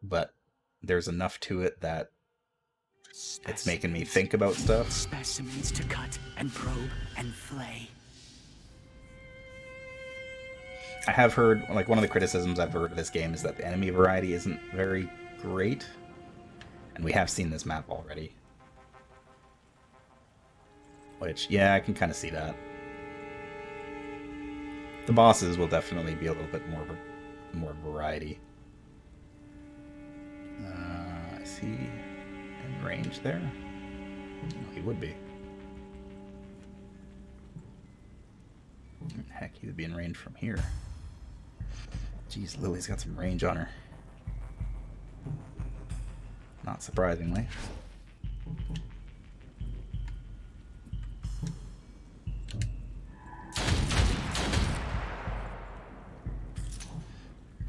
but there's enough to it that it's making me think about stuff. Specimens to cut and probe and flay. I have heard, like, one of the criticisms I've heard of this game is that the enemy variety isn't very great. And we have seen this map already. Which, yeah, I can kind of see that. The bosses will definitely be a little bit more variety. I see in range there. Oh, he would be. Heck, he would be in range from here. Jeez, Lily's got some range on her. Not surprisingly.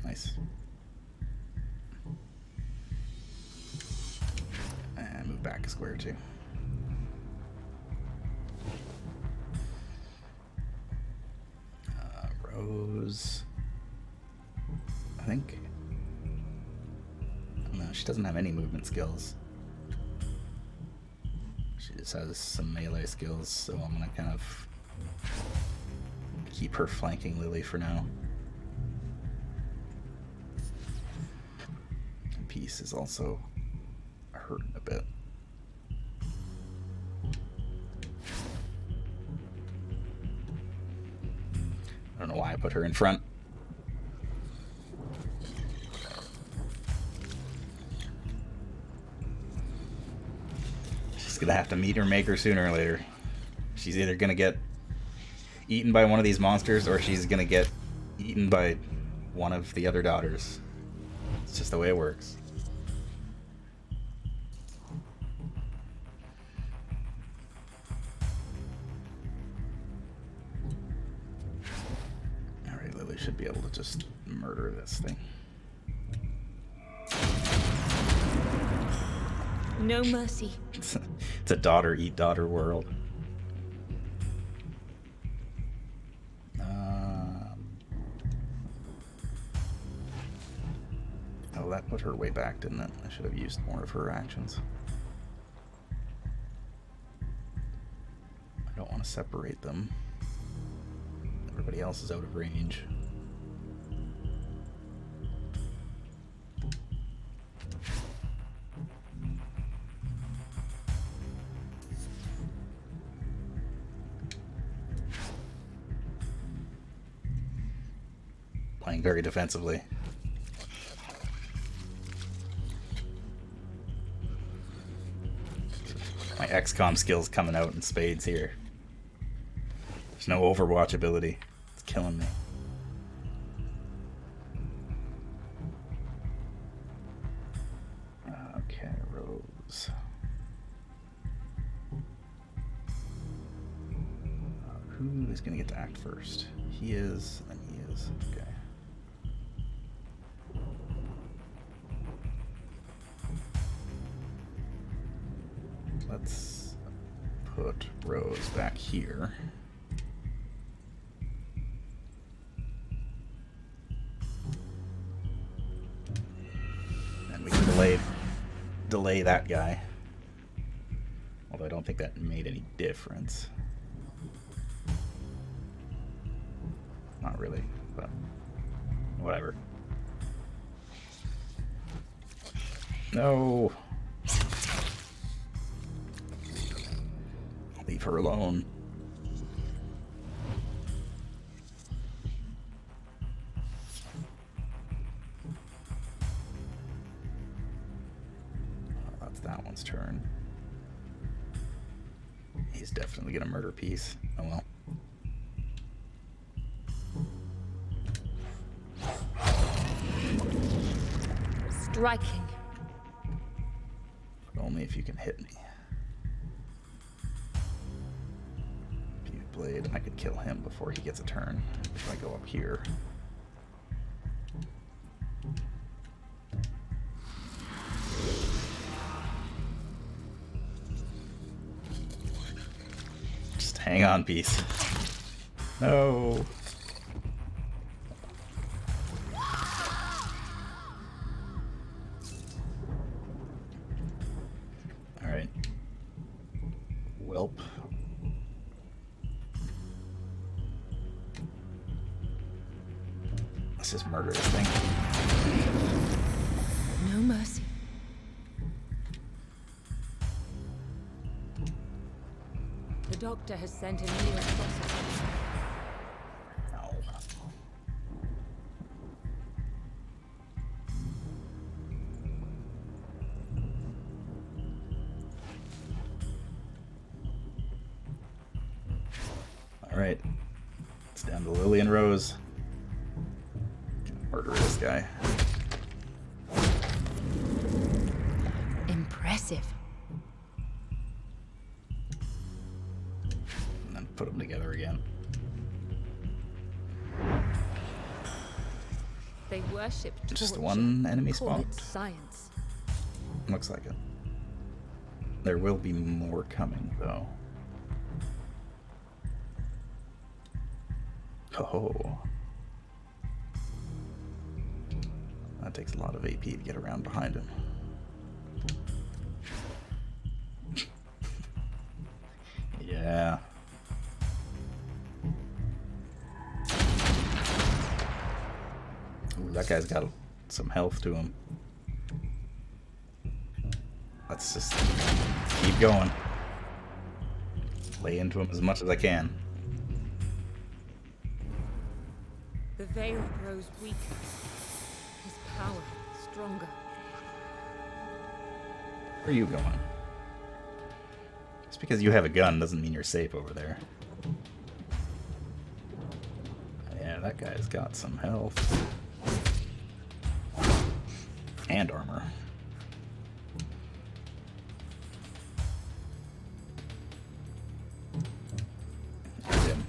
Nice. And move back a square too. Rose. I think. No, she doesn't have any movement skills. She just has some melee skills, so I'm gonna kind of keep her flanking Lily for now. Peace is also hurting a bit. I don't know why I put her in front. She's gonna have to meet her maker sooner or later. She's either gonna get eaten by one of these monsters or she's gonna get eaten by one of the other daughters. It's just the way it works. Alright, Lily should be able to just murder this thing. No mercy. It's a daughter eat daughter world. Oh, that put her way back, didn't it? I should have used more of her actions. I don't want to separate them. Everybody else is out of range. Playing very defensively. My XCOM skills coming out in spades here. There's no Overwatch ability. It's killing me. Okay, Rose. Who is going to get to act first? He is, and he is. Okay. let's put Rose back here. And we can delay that guy. Although I don't think that made any difference. Not really, but whatever. No! Leave her alone. That's that one's turn. He's definitely gonna murder Peace. Oh well. Striking. But only if you can hit me. Blade, I could kill him before he gets a turn if I go up here. Just hang on, Peace. No. All right. Welp. Let's just murder this thing. No mercy. The doctor has sent a new atrocity. No. All right. It's down to Lily and Rose. Murder this guy. Impressive. And then put them together again. They worship Just torture. one enemy Call spawned? it science. Looks like it. There will be more coming, though. Oh. That takes a lot of AP to get around behind him. Yeah. Ooh, that guy's got some health to him. Let's just keep going. Lay into him as much as I can. The veil grows weaker. His power stronger. Where are you going? Just because you have a gun doesn't mean you're safe over there. Yeah, that guy's got some health. And armor. There's him.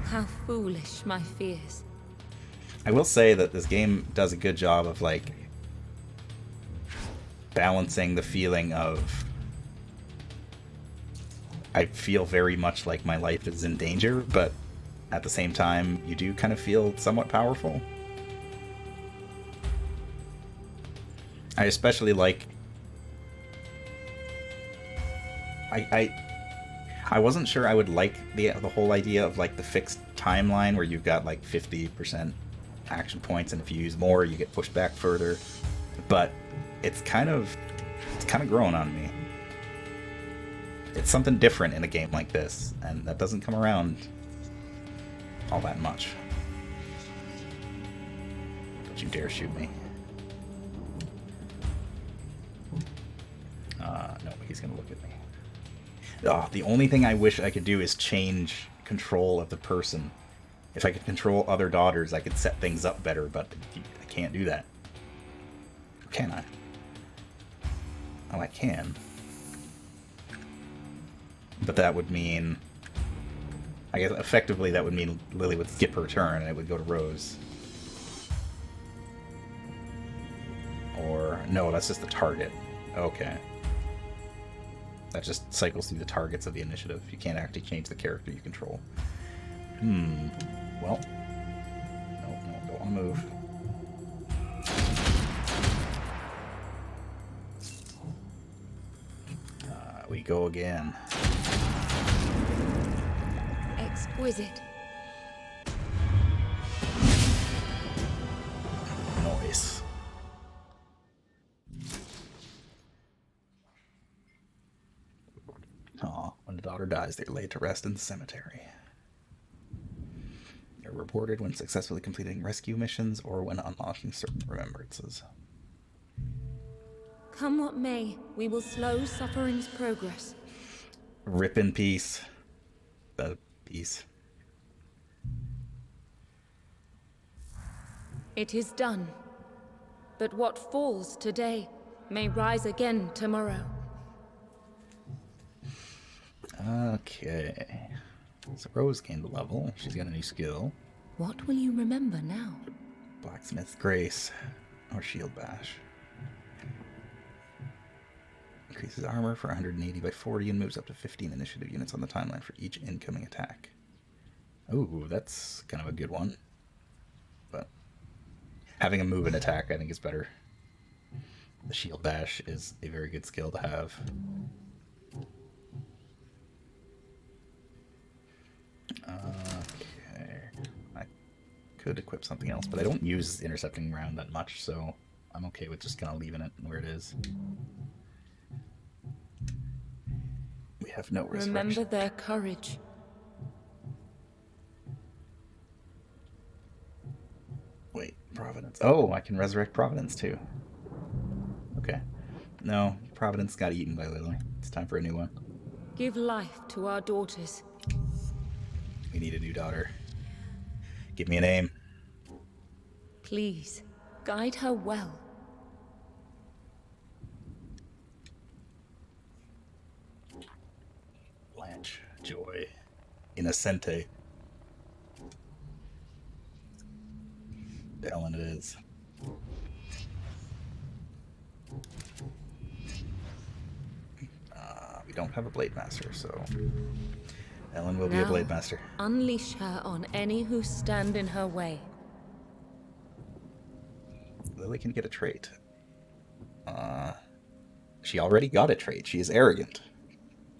How foolish my fears. I will say that this game does a good job of, like, balancing the feeling of I feel very much like my life is in danger, but at the same time, you do kind of feel somewhat powerful. I especially like... I wasn't sure I would like the whole idea of, like, the fixed timeline where you've got, like, 50% action points, and if you use more, you get pushed back further. But it's kind of growing on me. It's something different in a game like this, and that doesn't come around all that much. Don't you dare shoot me. No, he's gonna look at me. Oh, the only thing I wish I could do is change control of the person. If I could control other daughters, I could set things up better, but I can't do that. Or can I? Oh, I can. But that would mean... I guess effectively that would mean Lily would skip her turn and it would go to Rose. Or... no, that's just the target. Okay. That just cycles through the targets of the initiative. You can't actually change the character you control. Well. No, don't want to move. We go again. Exquisite. Noise. Aw, when a daughter dies, they're laid to rest in the cemetery. They're reported when successfully completing rescue missions or when unlocking certain remembrances. Come what may, we will slow suffering's progress. Rip in peace. The peace. It is done. But what falls today may rise again tomorrow. Okay. So Rose gained a level. She's got a new skill. What will you remember now? Blacksmith's Grace. Or Shield Bash. Increases armor for 180 by 40 and moves up to 15 initiative units on the timeline for each incoming attack. Ooh, that's kind of a good one. But having a move and attack, I think, is better. The Shield Bash is a very good skill to have. Okay. I could equip something else, but I don't use Intercepting Round that much, so I'm okay with just kind of leaving it where it is. We have no resurrection. Remember their courage. Wait, Providence. Oh, I can resurrect Providence too. Okay. No, Providence got eaten by Lily. It's time for a new one. Give life to our daughters. We need a new daughter. Give me a name. Please, guide her well. Blanche, Joy, Innocente. Ellen it is. We don't have a Blade Master, so Ellen will be a Now, Blade Master. Unleash her on any who stand in her way. Lily can get a trait. She already got a trait. She is arrogant.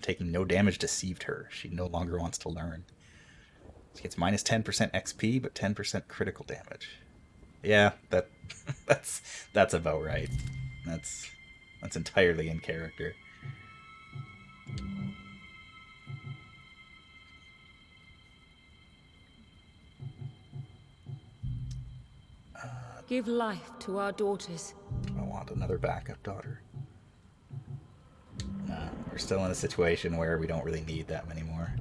Taking no damage deceived her. She no longer wants to learn. She gets minus 10% XP, but 10% critical damage. Yeah, that's about right. That's entirely in character. Give life to our daughters. I want another backup daughter. Nah, we're still in a situation where we don't really need that many more.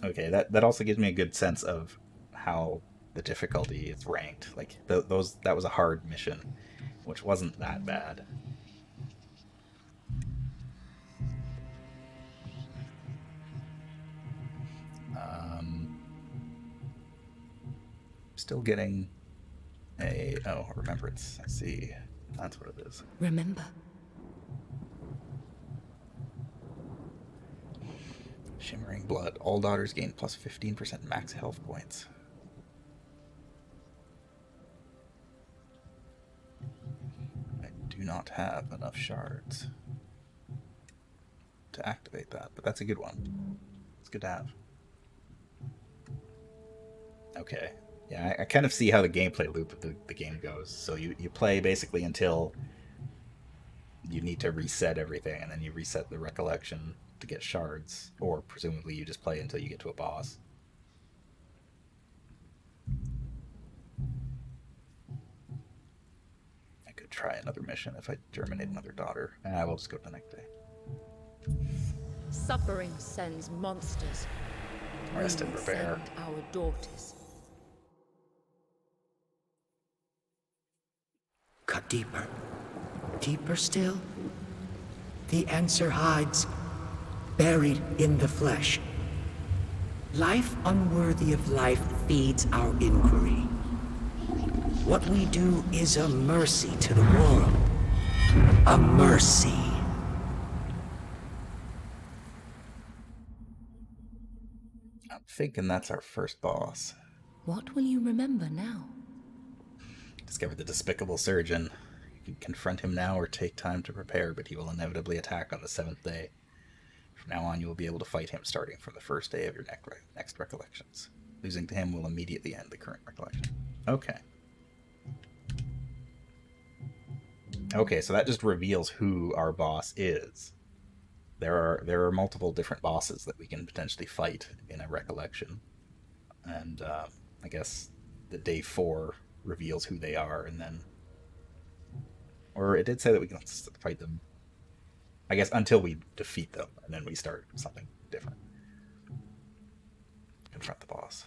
Okay, that also gives me a good sense of how the difficulty is ranked. Like that was a hard mission, which wasn't that bad. Still getting a remembrance. I see. That's what it is. Remember. Shimmering Blood. All daughters gain plus 15% max health points. I do not have enough shards to activate that, but that's a good one. It's good to have. Okay. Yeah, I kind of see how the gameplay loop of the game goes. So you play basically until you need to reset everything, and then you reset the recollection to get shards, or presumably you just play until you get to a boss. I could try another mission if I germinate another daughter. I will just go to the next day. Suffering sends monsters. Rest and We repair. send our daughters. Cut deeper. Deeper still? The answer hides, buried in the flesh. Life unworthy of life feeds our inquiry. What we do is a mercy to the world. A mercy. I'm thinking that's our first boss. What will you remember now? Discover the despicable surgeon. You can confront him now or take time to prepare, but he will inevitably attack on the 7th day. From now on, you will be able to fight him starting from the first day of your next recollections. Losing to him will immediately end the current recollection. Okay. Okay, so that just reveals who our boss is. There are multiple different bosses that we can potentially fight in a recollection. And I guess the day 4 reveals who they are, and then... Or it did say that we can fight them, I guess, until we defeat them, and then we start something different. Confront the boss.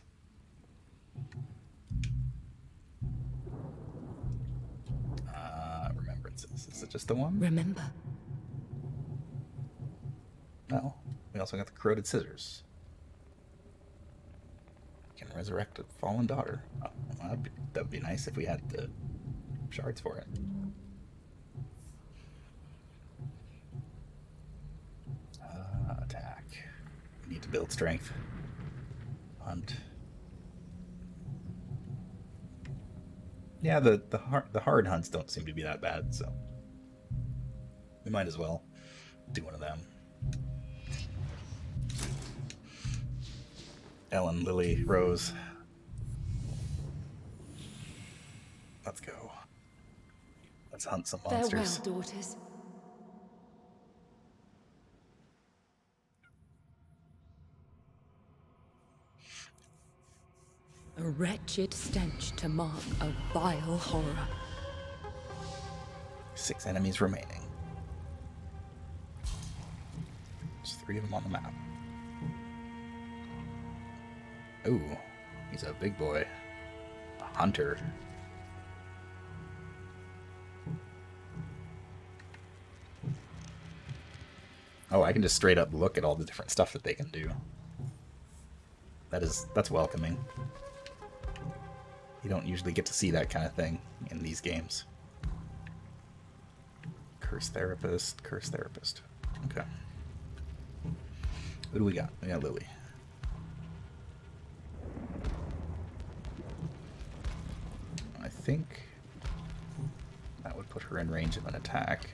Remembrances. Is it just the one? Remember. No. We also got the corroded scissors. Can resurrect a fallen daughter. Oh, well, that'd be nice if we had the shards for it. Attack. We need to build strength. Hunt. Yeah, the hard hunts don't seem to be that bad, so we might as well do one of them. Ellen, Lily, Rose. Let's go. Let's hunt some monsters. Farewell, daughters. A wretched stench to mark a vile horror. 6 enemies remaining. There's 3 of them on the map. Ooh, he's a big boy. A hunter. Oh, I can just straight up look at all the different stuff that they can do. That's welcoming. You don't usually get to see that kind of thing in these games. Curse therapist, curse therapist. Okay. Who do we got? We got Lily. I think that would put her in range of an attack.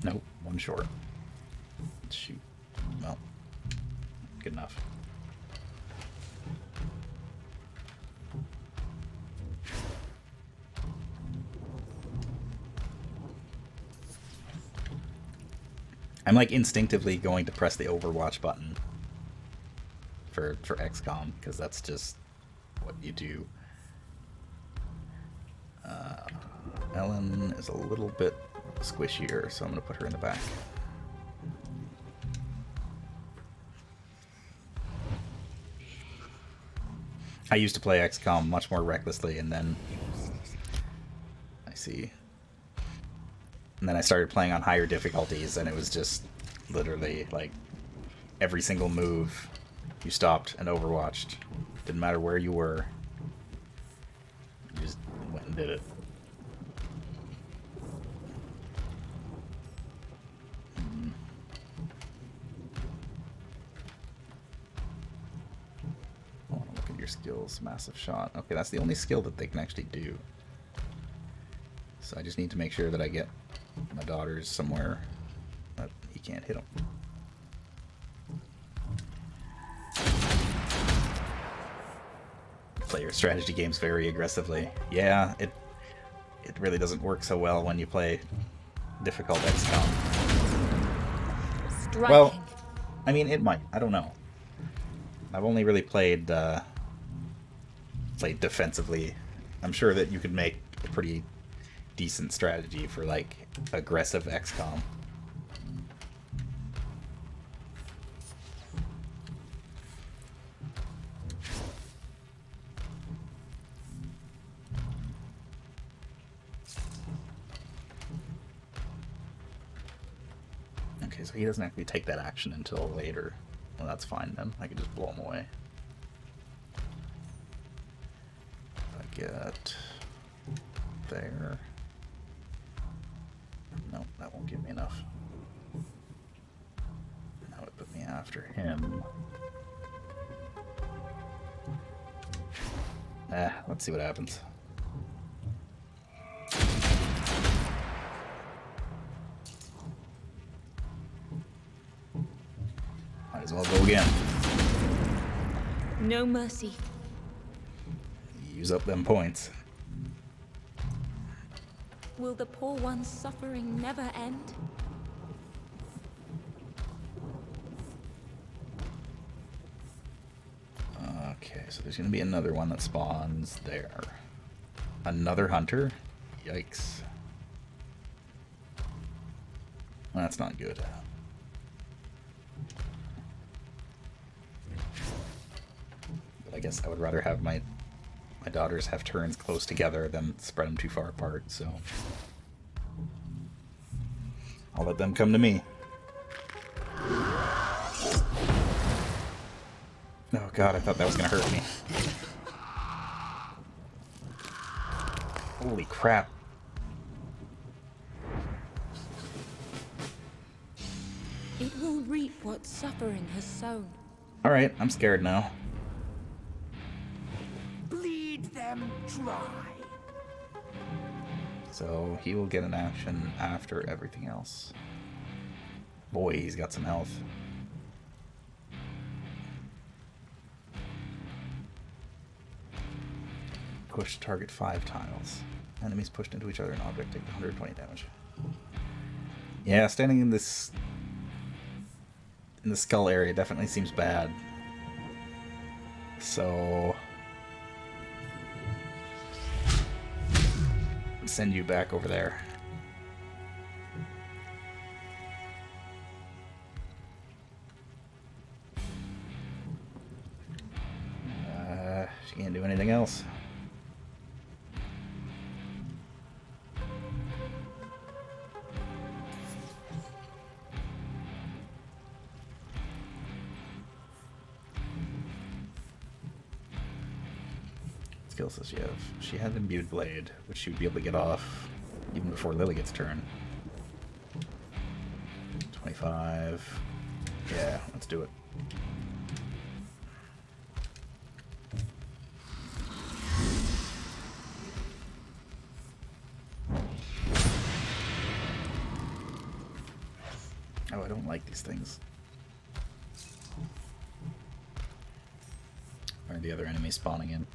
Nope, one short. Let's shoot. Well, good enough. I'm like instinctively going to press the Overwatch button for XCOM, because that's just what you do. Ellen is a little bit squishier, so I'm going to put her in the back. I used to play XCOM much more recklessly, and then I see. And then I started playing on higher difficulties, and it was just literally like every single move you stopped and overwatched. Didn't matter where you were. You just went and did it. I want to look at your skills. Massive shot. Okay, that's the only skill that they can actually do. So I just need to make sure that I get my daughters somewhere that he can't hit them. Play your strategy games very aggressively. Yeah, it really doesn't work so well when you play difficult XCOM. Striking. Well, I mean, it might. I don't know. I've only really played defensively. I'm sure that you could make a pretty decent strategy for like aggressive XCOM. Okay, so he doesn't actually take that action until later. Well, that's fine then. I can just blow them away. I get there. No, that won't give me enough. That would put me after him. Let's see what happens. Might as well go again. No mercy. Use up them points. Will the poor one's suffering never end? Okay, so there's gonna be another one that spawns there. Another hunter? Yikes. That's not good. But I guess I would rather have my daughters have turns close together than spread them too far apart, so I'll let them come to me. Oh god, I thought that was gonna hurt me. Holy crap. It will reap what suffering has sown. Alright, I'm scared now. Bleed them dry. So he will get an action after everything else. Boy, he's got some health. Push target 5 tiles. Enemies pushed into each other and object take 120 damage. Yeah, standing in this the skull area definitely seems bad. So send you back over there. She can't do anything else. Skill says she has imbued blade, which she would be able to get off even before Lily gets turn. 25. Yeah, let's do it. Oh, I don't like these things. Where are the other enemies spawning in?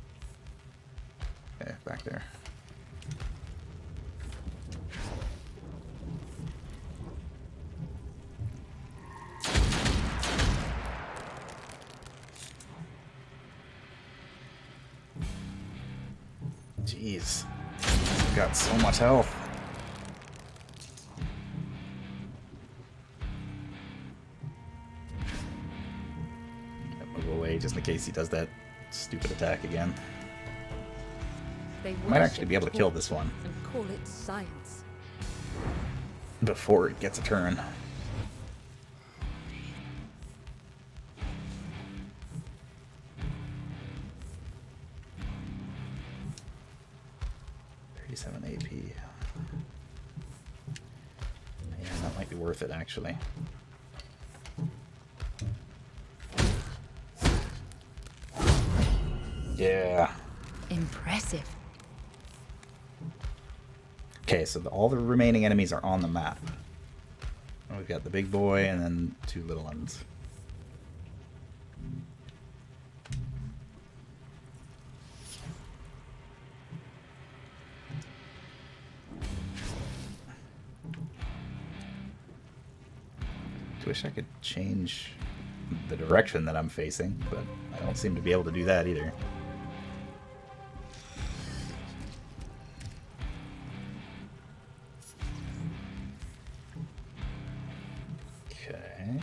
Okay, back there. Jeez. I've got so much health. Move away just in case he does that stupid attack again. They Might actually be able to kill this one and call it science. before it gets a turn. AP. Yeah, that might be worth it actually. Yeah. Impressive. Okay, so all the remaining enemies are on the map. We've got the big boy and then 2 little ones. I wish I could change the direction that I'm facing, but I don't seem to be able to do that either. Okay.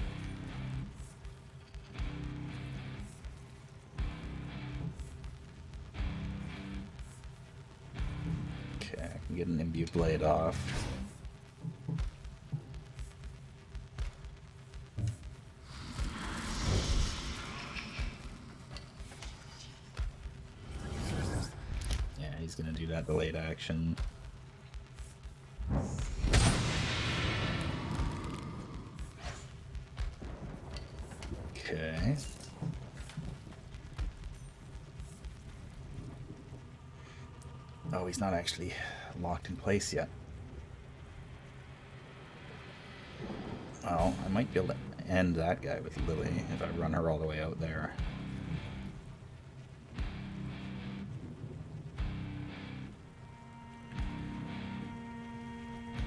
Okay, I can get an imbued blade off. do that delayed action. Okay. Oh, he's not actually locked in place yet. Well, I might be able to end that guy with Lily if I run her all the way out there.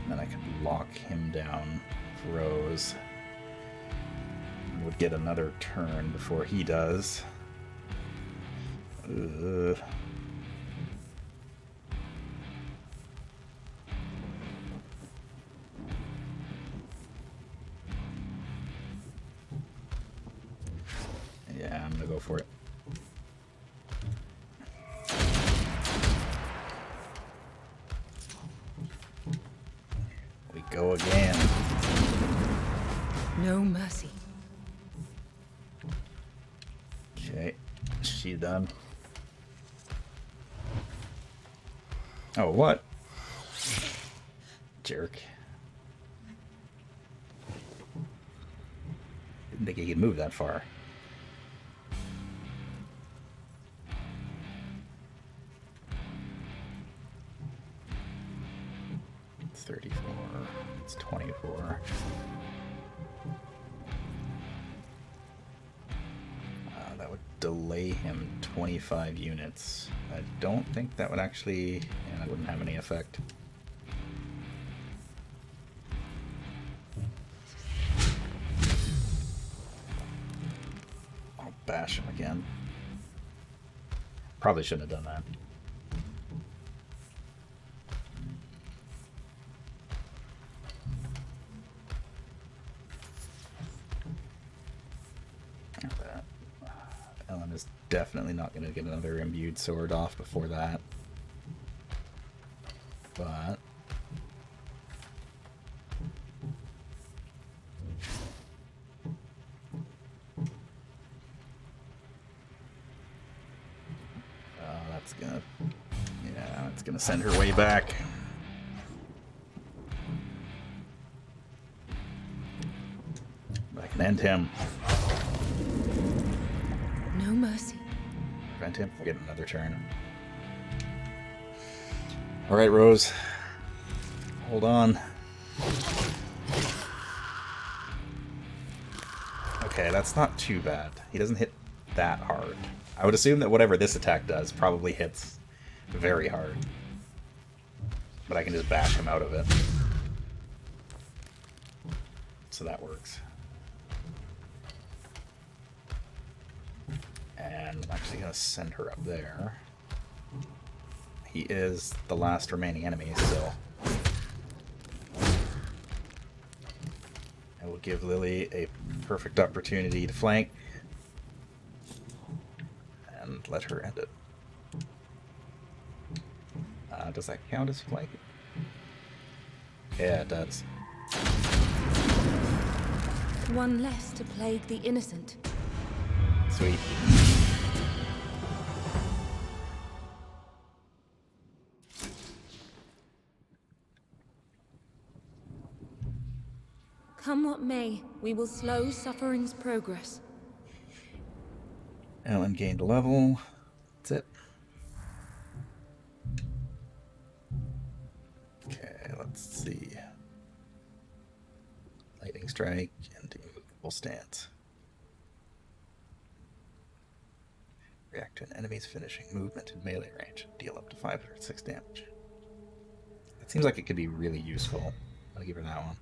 And then I could lock him down with Rose. Would get another turn before he does. Ugh. Yeah, I'm gonna go for it. We go again. No mercy. Okay, she's done. Oh, what? Jerk. Didn't think he could move that far. It's 34. It's 24. That would delay him 25 units. I don't think that would actually... Yeah, that wouldn't have any effect. I'll bash him again. Probably shouldn't have done that. Ellen is definitely not going to get another imbued sword off before that. But... that's gonna... Yeah, it's gonna send her way back. But I can end him. No mercy. Prevent him from getting another turn. Alright, Rose. Hold on. Okay, that's not too bad. He doesn't hit that hard. I would assume that whatever this attack does probably hits very hard. But I can just bash him out of it. So that works. And I'm actually going to send her up there. He is the last remaining enemy, so... I will give Lily a perfect opportunity to flank. And let her end it. Does that count as flank? Yeah, it does. One less to plague the innocent. Sweet. Come what may, we will slow suffering's progress. Ellen gained a level. That's it. Okay, let's see. Lightning strike and immovable stance. React to an enemy's finishing movement in melee range. Deal up to 506 damage. That seems like it could be really useful. I'll give her that one.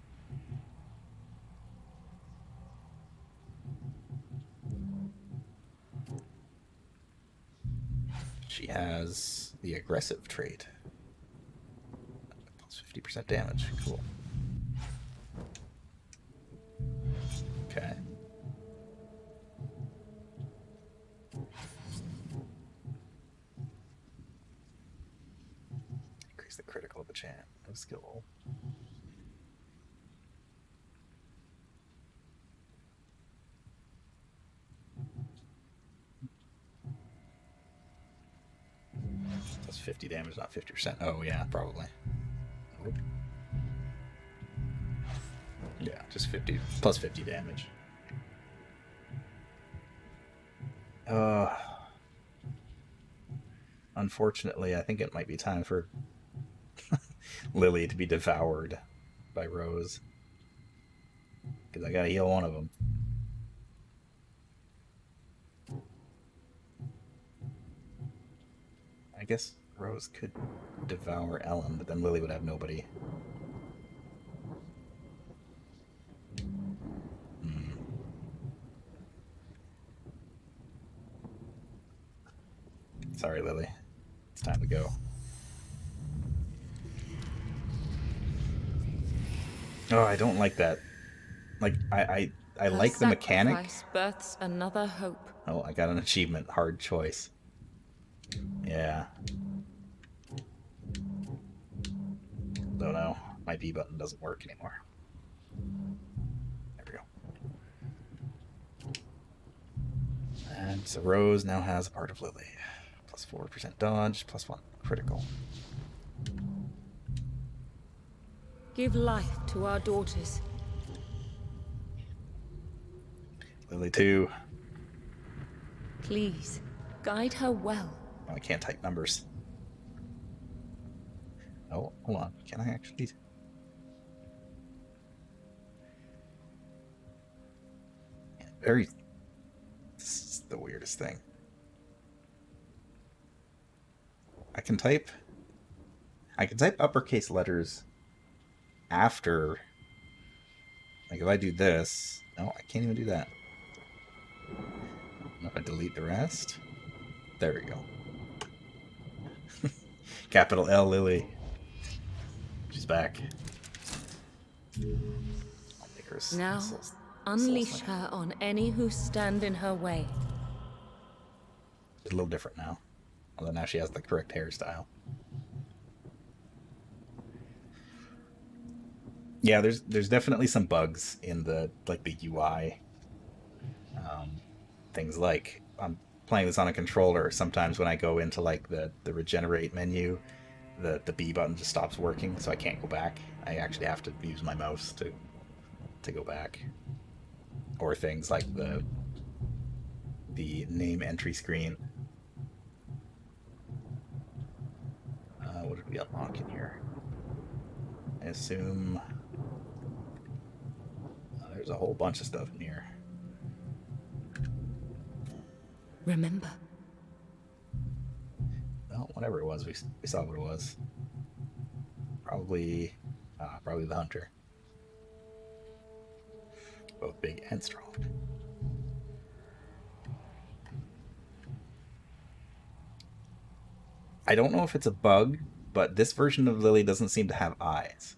She has the aggressive trait. Plus 50% damage. Cool. Okay. Increase the critical of a chance. No skill. Plus 50 damage, not 50%. Oh, yeah, probably. Nope. Yeah, just 50 plus 50 damage. Unfortunately, I think it might be time for Lily to be devoured by Rose. Because I gotta heal one of them. I guess Rose could devour Ellen, but then Lily would have nobody. Sorry, Lily. It's time to go. Oh, I don't like that. Like, I Her like the mechanic. sacrifice births another hope. Oh, I got an achievement. Hard choice. Yeah. Oh no, my B button doesn't work anymore. There we go. And so Rose now has a part of Lily. Plus 4% dodge, plus 1 critical. Give life to our daughters. Lily 2. Please, guide her well. Oh, I can't type numbers. Oh, hold on. Can I actually? Very. This is the weirdest thing. I can type uppercase letters after. Like if I do this, no, I can't even do that. If I delete the rest, there we go. Capital L Lily. She's back. I'll make her Now, unleash her on any who stand in her way. It's a little different now. Although now she has the correct hairstyle. Yeah, there's definitely some bugs in the UI. Things like I'm playing this on a controller. Sometimes when I go into like the regenerate menu, the B button just stops working, so I can't go back. I actually have to use my mouse to go back. Or things like the name entry screen. What did we unlock in here? I assume there's a whole bunch of stuff in here. Remember. Well, whatever it was, we saw what it was. Probably the hunter. Both big and strong. I don't know if it's a bug, but this version of Lily doesn't seem to have eyes.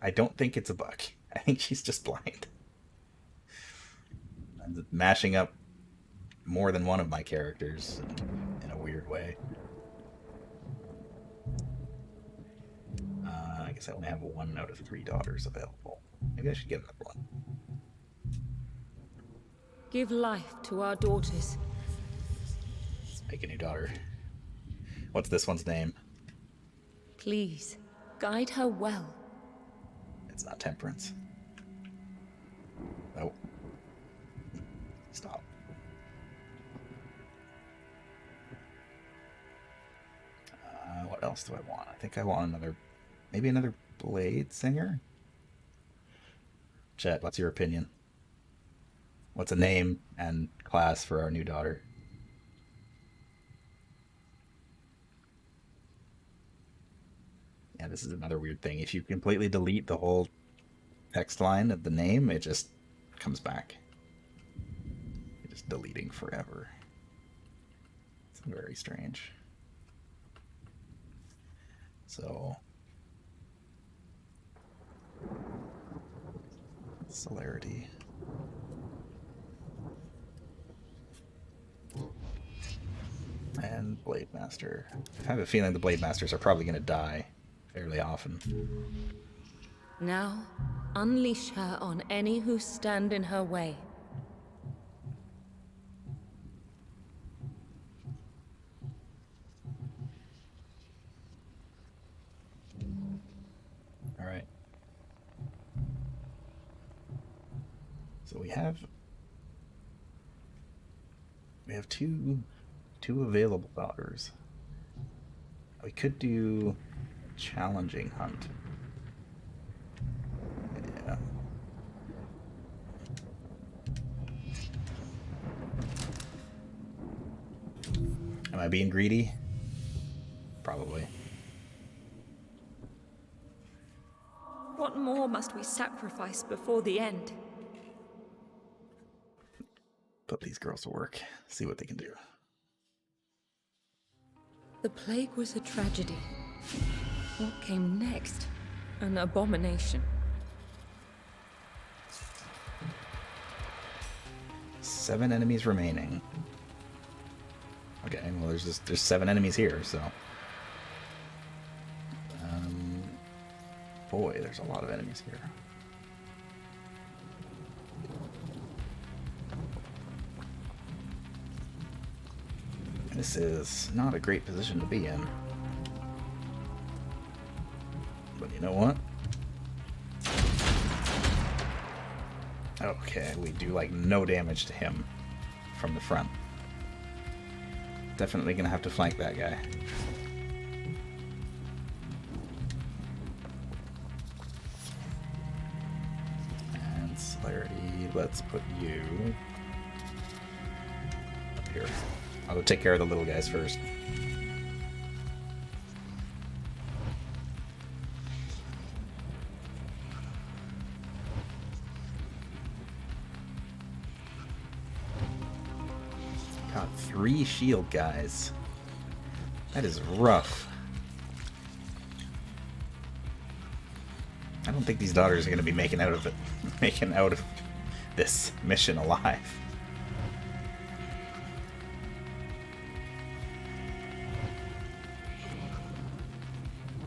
I don't think it's a bug. I think she's just blind. I'm mashing up more than one of my characters in a weird way. I guess I only have 1 out of 3 daughters available. Maybe I should get another one. Give life to our daughters. Let's make a new daughter. What's this one's name? Please, guide her well. It's not Temperance. Nope. Stop. What else do I want? I think I want maybe another Blade singer? Chet, what's your opinion? What's a name and class for our new daughter? Yeah, this is another weird thing. If you completely delete the whole text line of the name, it just comes back. It's just deleting forever. It's very strange. So, celerity. And Blade Master. I have a feeling the Blade Masters are probably going to die fairly often. Now, unleash her on any who stand in her way. we have two available daughters. We could do challenging hunt. Yeah. Am I being greedy? Probably. What more must we sacrifice before the end? Put these girls to work. See what they can do. The plague was a tragedy. What came next? An abomination. 7 enemies remaining. Okay, well there's 7 enemies here, so. Boy, there's a lot of enemies here. This is not a great position to be in. But you know what? Okay, we do like no damage to him from the front. Definitely gonna have to flank that guy. And celerity, let's put you up here. I'll go take care of the little guys first. Got 3 shield guys. That is rough. I don't think these daughters are going to be making out of this mission alive.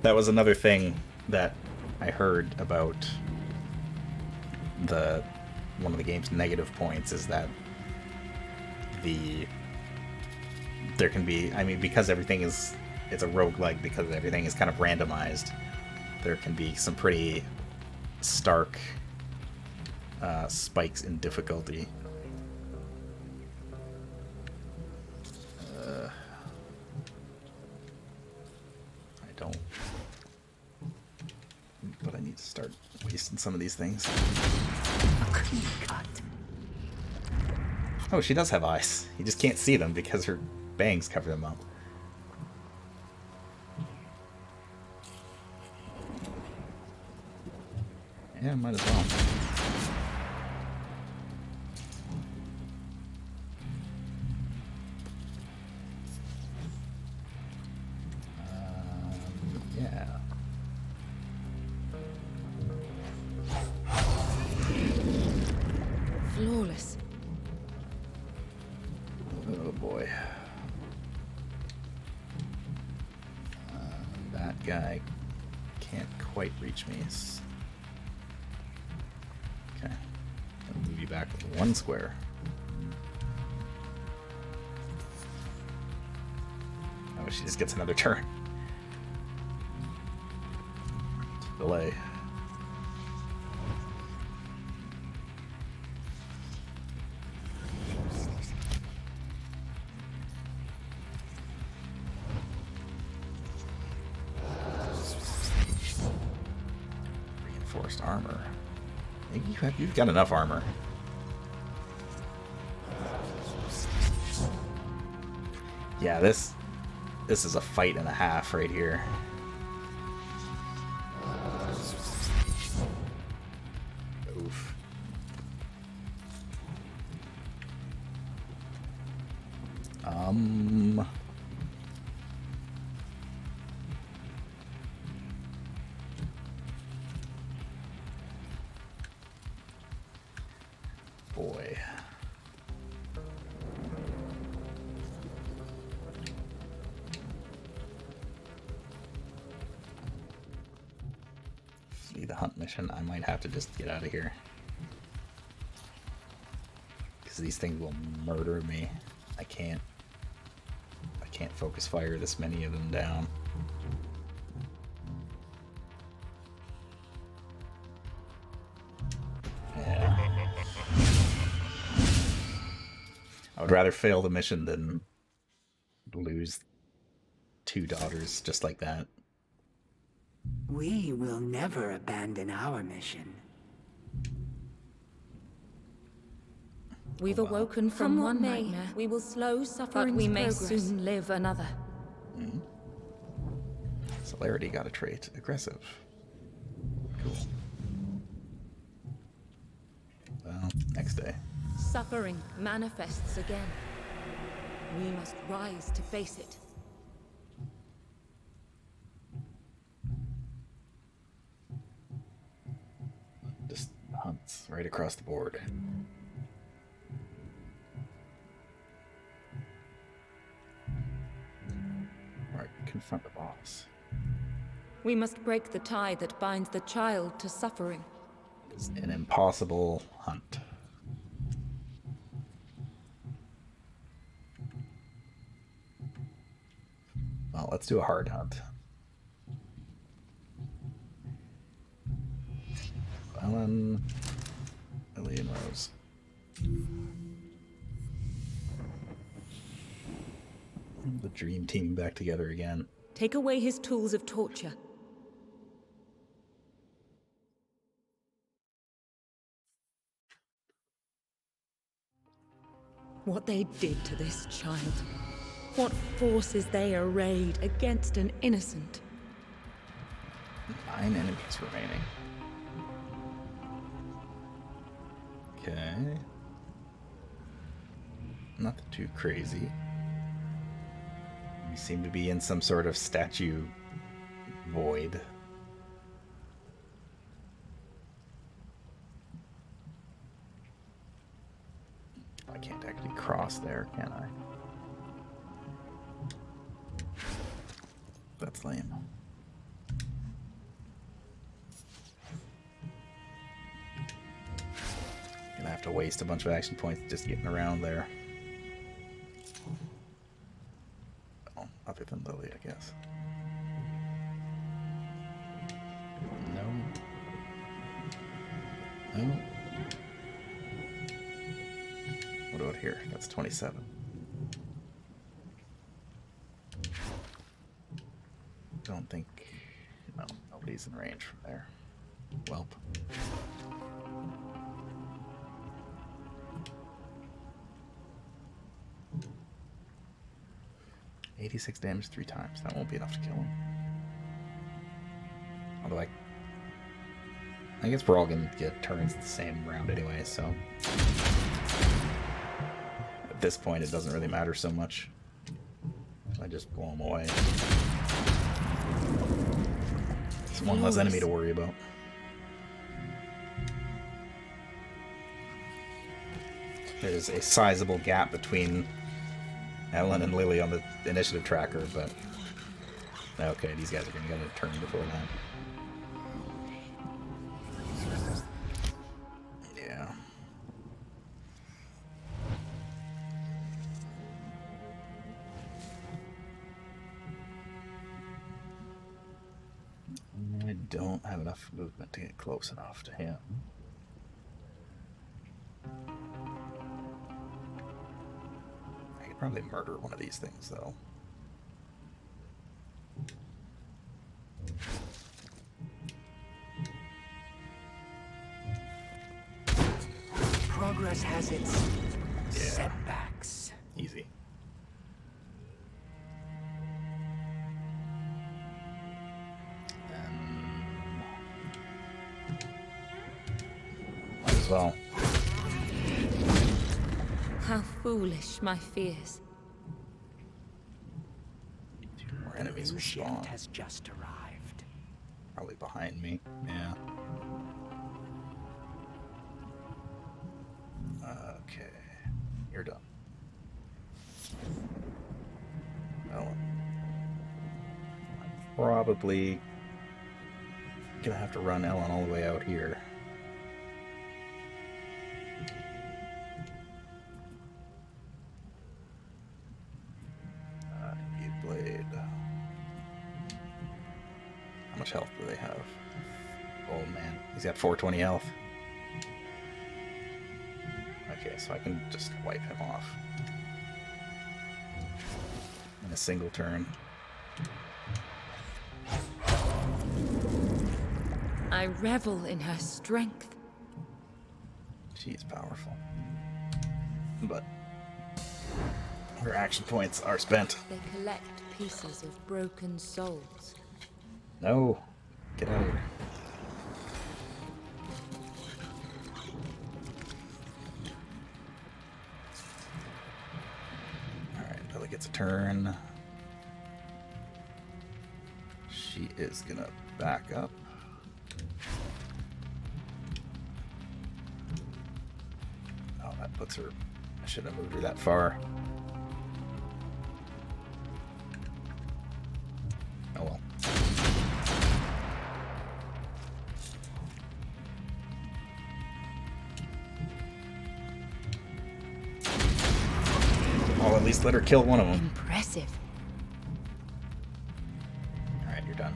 That was another thing that I heard about one of the game's negative points is that there can be, I mean, because it's a roguelike, because everything is kind of randomized, there can be some pretty stark spikes in difficulty. But I need to start wasting some of these things. A clean cut. Oh, she does have eyes. You just can't see them because her bangs cover them up. Yeah, might as well. Yeah. Flawless. Oh boy. That guy can't quite reach me. Okay. I'll move you back 1 square. Oh, she just gets another turn. Delay. Reinforced armor. You've got enough armor. Yeah, this is a fight and a half right here. Oof. Boy. See the hunt mission. I might have to just get out of here. Because these things will murder me. I can't focus fire this many of them down. Yeah. rather fail the mission than lose 2 daughters just like that. We will never abandon our mission. We've awoken from one nightmare. We will slow suffering's but we may soon live another. Celerity got a trait. Aggressive. Cool. Well, next day. Suffering manifests again. We must rise to face it. Just hunts right across the board. Right, confront the boss. We must break the tie that binds the child to suffering. It's an impossible hunt. Well, let's do a hard hunt. Ellen, Lily, and Rose. The dream team back together again. Take away his tools of torture. What they did to this child. What forces they arrayed against an innocent. 9 enemies remaining. Okay. Nothing too crazy. We seem to be in some sort of statue void. I can't actually cross there, can I? That's lame. Gonna have to waste a bunch of action points just getting around there. Oh, other than Lily, I guess. No. No. What about here? That's 27. Don't think... No, nobody's in range from there. Welp. $86 damage 3 times. That won't be enough to kill him. Although I guess we're all gonna get turns the same round anyway, so at this point it doesn't really matter so much. I just blow him away. It's one less enemy to worry about. There's a sizable gap between Ellen and Lily on the initiative tracker, but okay, these guys are gonna get a turn before that. Yeah. I don't have enough movement to get close enough to him. I could probably murder one of these things, though. Progress has its setbacks. Easy. Might as well. How foolish my fears. 2 more enemies will spawn. Has just arrived. Probably behind me. Yeah. Okay. You're done. Well, I'm probably gonna have to run Ellen all the way out here. Blade. How much health do they have? Oh man, he's got 420 health. Okay, so I can just wipe him off. a single turn. I revel in her strength. She's powerful. But her action points are spent. They collect pieces of broken souls. No. Get out of here. Alright, Lily gets a turn. She is gonna back up. Oh, that puts her... I shouldn't have moved her that far. Oh well. I'll at least let her kill one of them. Impressive. Alright, you're done.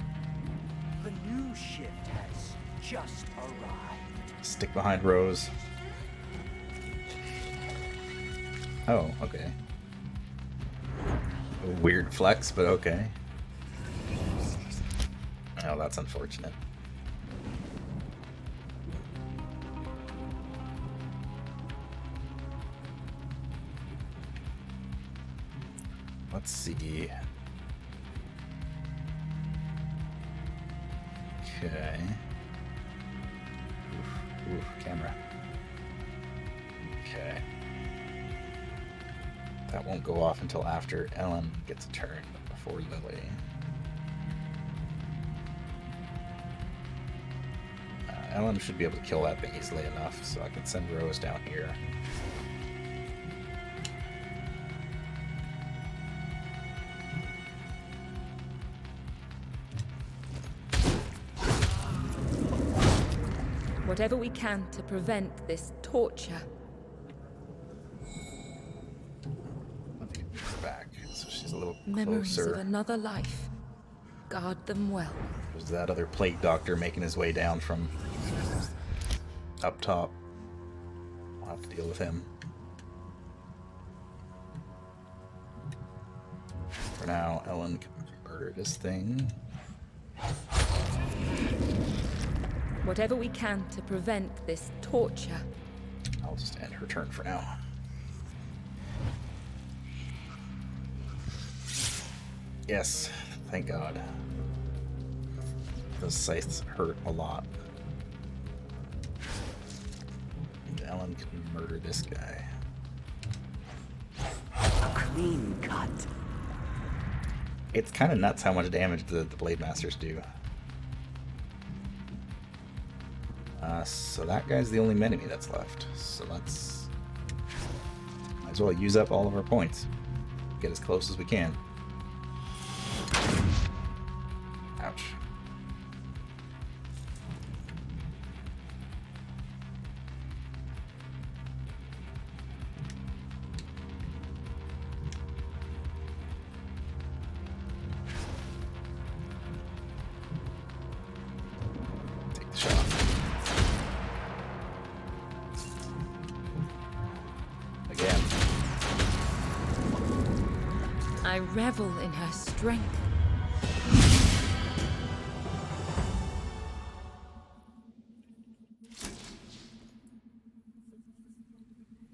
The new shift has just arrived. Stick behind Rose. Oh, okay. A weird flex, but okay. Oh, that's unfortunate. Let's see. Okay. Oof, camera. Okay. That won't go off until after Ellen gets a turn, but before Lily. Ellen should be able to kill that thing easily enough, so I can send Rose down here. Whatever we can to prevent this torture. Let me move her back, so she's a little Memories closer. of another life. Guard them well. There's that other plague doctor making his way down from up top. I'll have to deal with him. For now, Ellen can murder this thing. Whatever we can to prevent this torture. I'll just end her turn for now. Yes, thank God. Those scythes hurt a lot. And Ellen can murder this guy. A clean cut. It's kind of nuts how much damage the Blade Masters do. So that guy's the only enemy that's left. So let's... might as well use up all of our points. Get as close as we can. Ouch. Take the shot. Again. I revel in her strength.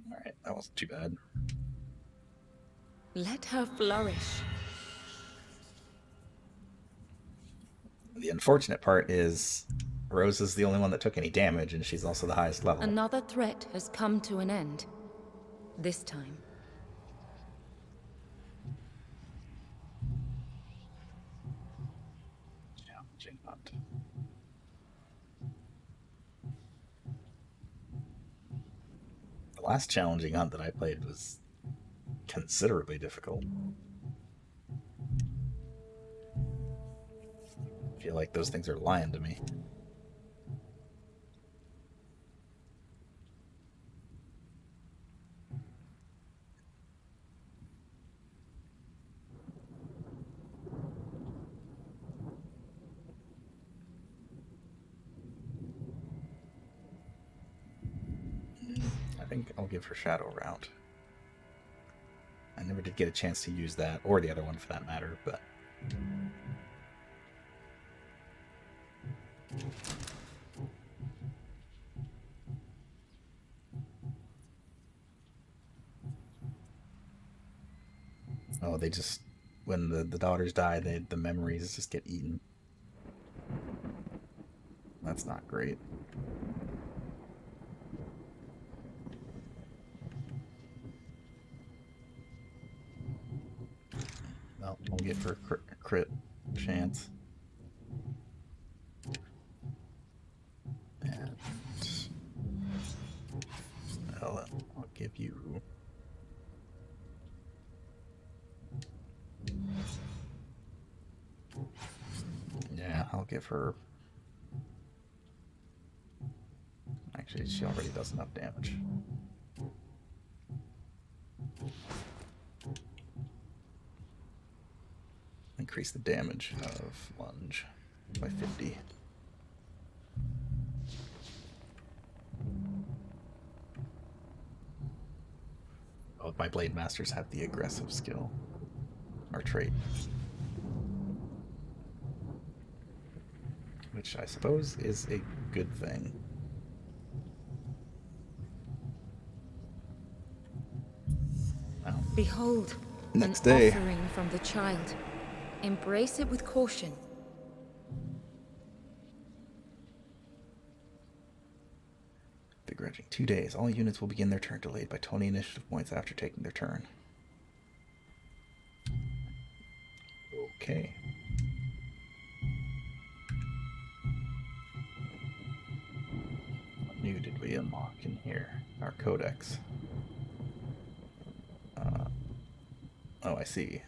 Alright, that wasn't too bad. Let her flourish. The unfortunate part is Rose is the only one that took any damage, and she's also the highest level. Another threat has come to an end. This time. Challenging hunt. The last challenging hunt that I played was considerably difficult. I feel like those things are lying to me. I think I'll give her Shadow Route. I never did get a chance to use that, or the other one for that matter, but... Oh, they just... When the daughters die, the memories just get eaten. That's not great. Well, we'll get for a crit chance. And I'll give you... Yeah, I'll give her... Actually, she already does enough damage. Increase the damage of lunge by 50. Both my blade masters have the aggressive skill or trait, which I suppose is a good thing. Behold, Next an day. offering from the child. Embrace it with caution. Begrudging 2 days. All units will begin their turn delayed by 20 initiative points after taking their turn. Okay. What new did we unlock in here? Our codex. Oh, I see.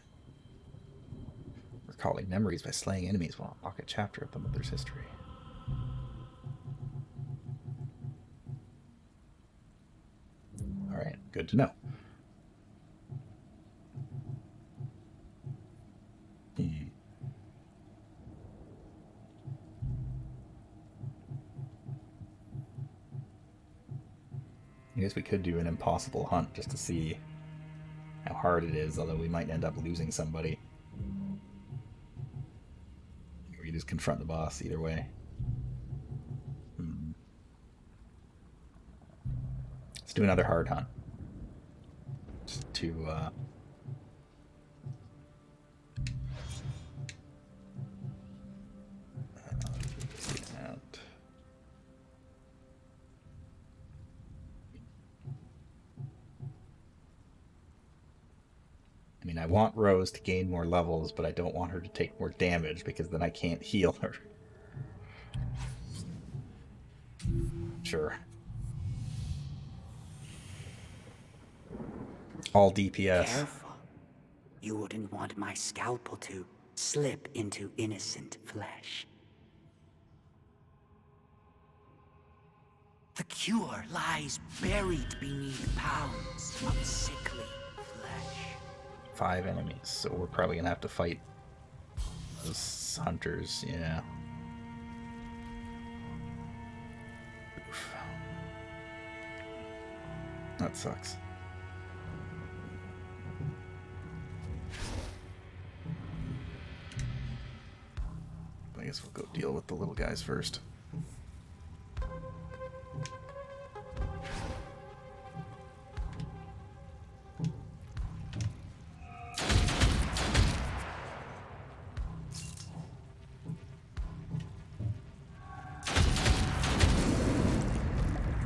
Recalling memories by slaying enemies will unlock a chapter of the mother's history. Alright, good to know. I guess we could do an impossible hunt just to see how hard it is, although we might end up losing somebody. Or you just confront the boss either way. Let's do another hard hunt. Just to, I mean, I want Rose to gain more levels, but I don't want her to take more damage because then I can't heal her. Sure. All DPS. Careful. You wouldn't want my scalpel to slip into innocent flesh. The cure lies buried beneath pounds of sickly flesh. 5 enemies, so we're probably gonna have to fight those hunters, yeah. Oof. That sucks. I guess we'll go deal with the little guys first.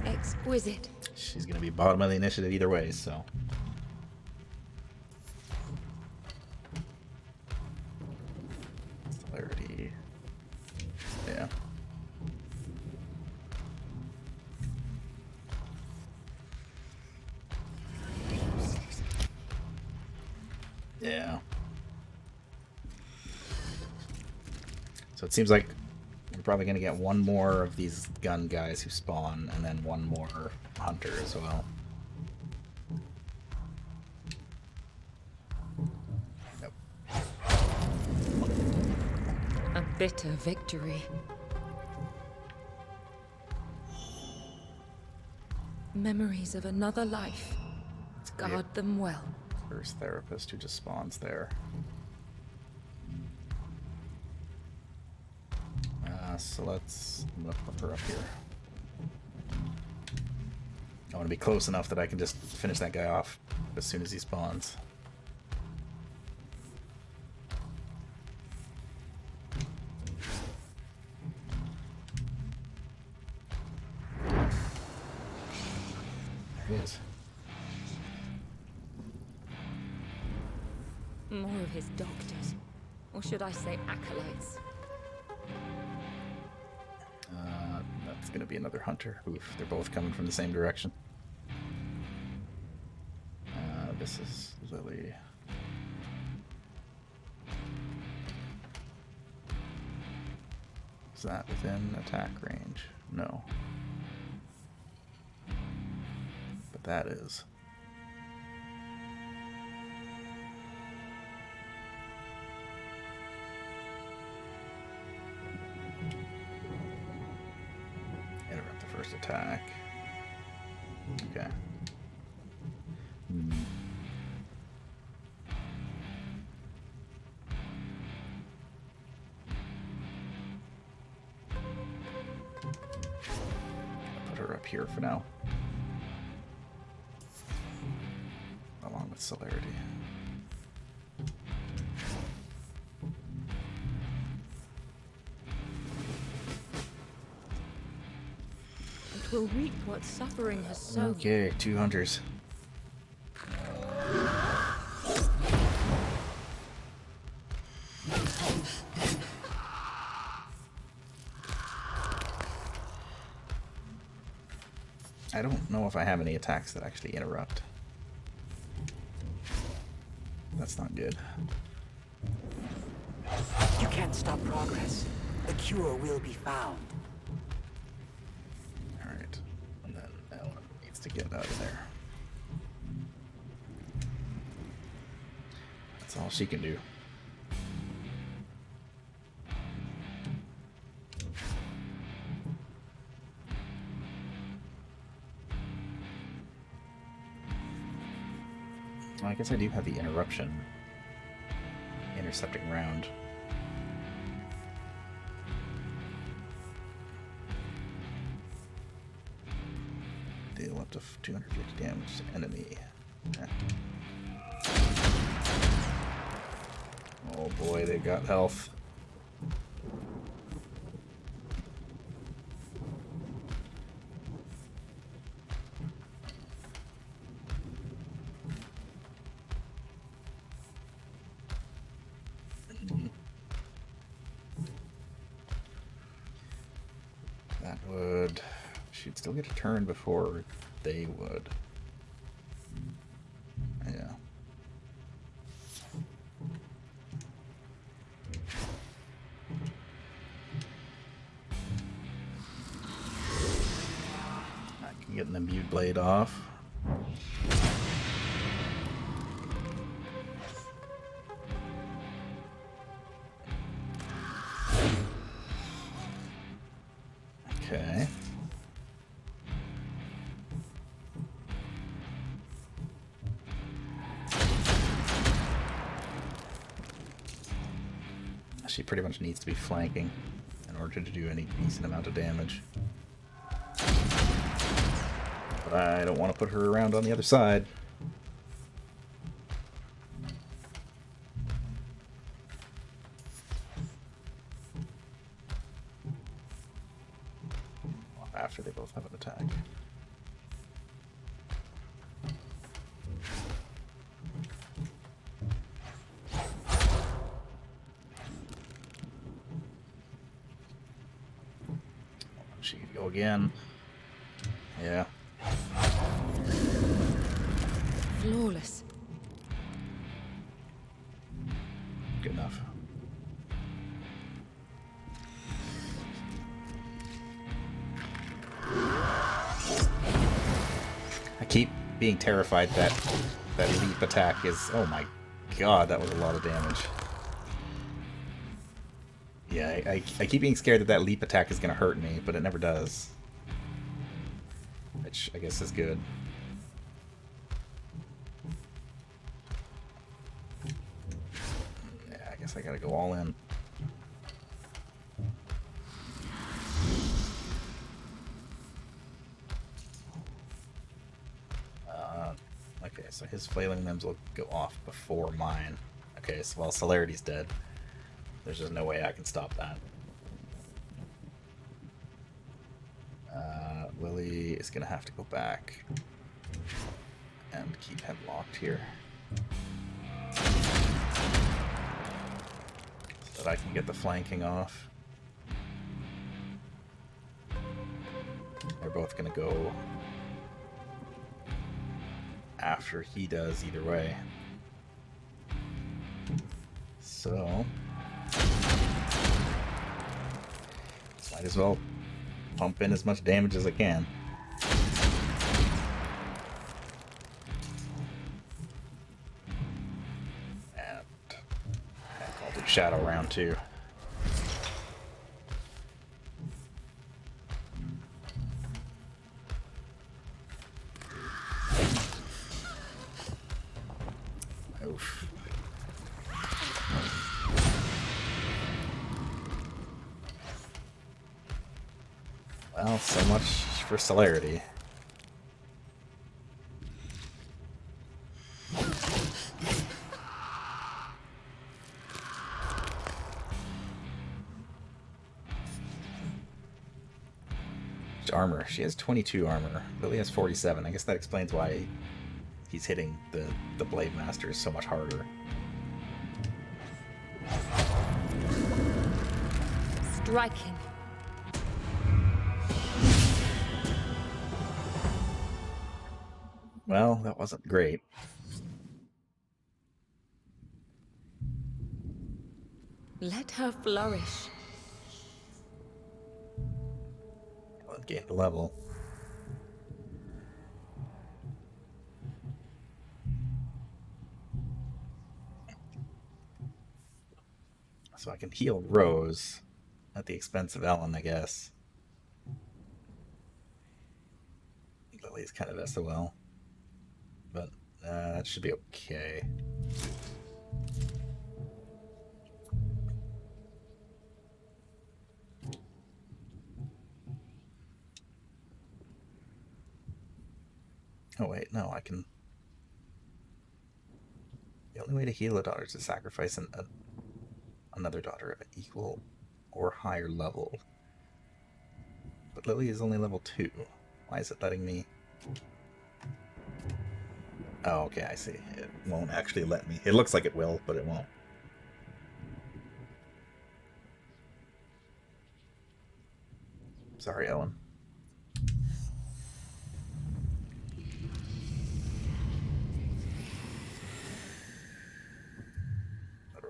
Exquisite. She's gonna be bottom of the initiative either way, so. Celerity. Yeah. Yeah. So it seems like we're probably going to get one more of these gun guys who spawn, and then one more hunter as well. Nope. A bitter victory. Memories of another life. Guard them well. First therapist who just spawns there. So I'm gonna put her up here. I want to be close enough that I can just finish that guy off as soon as he spawns. There he is. More of his doctors. Or should I say acolytes? That's gonna be another hunter. Oof, they're both coming from the same direction. This is Lily. Is that within attack range? No. But that is. Interrupt the first attack. Okay. Put her up here for now. Along with celerity. It will reap what suffering has sown. Okay, 2 hunters. I don't know if I have any attacks that actually interrupt. That's not good. You can't stop progress. The cure will be found. Alright. And then Ellen needs to get out of there. That's all she can do. Well, I guess I do have the interruption. Intercepting round. Deal up to 250 damage to enemy. Oh boy, they got health. That would... She'd still get a turn before they would. Yeah. I can get an imbued blade off. Okay. She pretty much needs to be flanking in order to do any decent amount of damage. But I don't want to put her around on the other side. After they both have an attack. She could go again. Yeah. Flawless. Good enough. I keep being terrified that that leap attack is... Oh my god, that was a lot of damage. Yeah, I keep being scared that that leap attack is going to hurt me, but it never does. Which I guess is good. I gotta go all in. Okay, so his flailing limbs will go off before mine. Okay, so while Celerity's dead, there's just no way I can stop that. Lily is gonna have to go back and keep him locked here, so that I can get the flanking off. They're both gonna go after he does either way. So might as well pump in as much damage as I can. And heck, I'll do Shadow round 2. Oof. Well, so much for celerity. Armor. She has 22 armor. Lily has 47. I guess that explains why he's hitting the Blade Masters so much harder. Striking. Well, that wasn't great. Let her flourish. Well, gain the level. So I can heal Rose at the expense of Ellen, I guess. Lily's kind of SOL. But that should be okay. Oh wait, no, I can... The only way to heal a daughter is to sacrifice another daughter of an equal or higher level. But Lily is only level 2. Why is it letting me... Oh, okay, I see. It won't actually let me. It looks like it will, but it won't. Sorry, Ellen.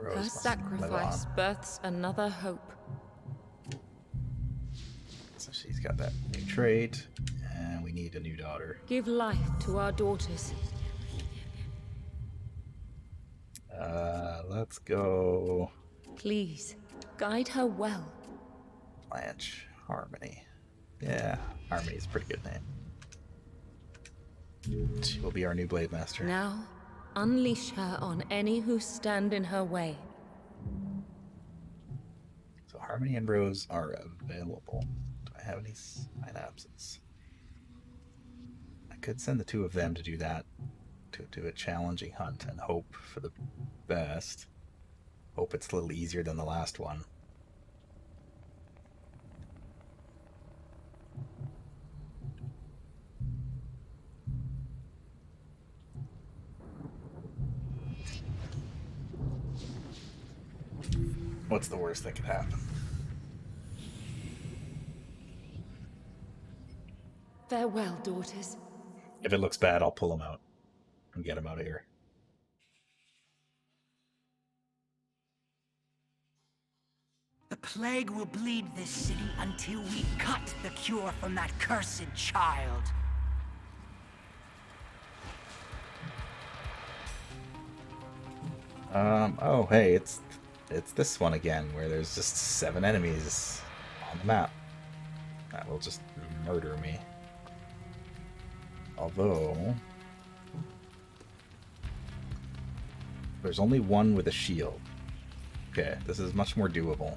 Her sacrifice births another hope. So she's got that new trait, and we need a new daughter. Give life to our daughters. Let's go... Please, guide her well. Blanche. Harmony. Yeah, Harmony's a pretty good name. She will be our new Blade Master. Now, unleash her on any who stand in her way. So Harmony and Rose are available. Do I have any synapses? I could send the two of them to do that, to do a challenging hunt and hope for the best. Hope it's a little easier than the last one. What's the worst that could happen? Farewell, daughters. If it looks bad, I'll pull them out and get them out of here. The plague will bleed this city until we cut the cure from that cursed child. Oh, hey, it's this one again, where there's just 7 enemies on the map. That will just murder me. Although... there's only one with a shield. Okay, this is much more doable.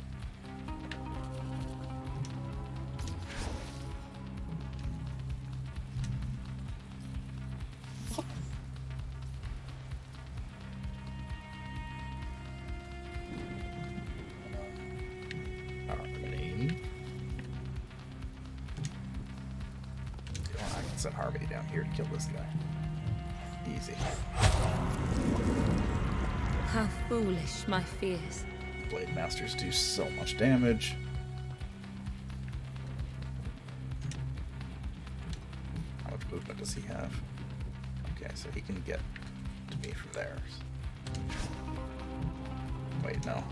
Harmony. I can send Harmony down here to kill this guy. Easy. How foolish my fears. Blade Masters do so much damage. How much movement does he have? Okay, so he can get to me from there. Wait, no.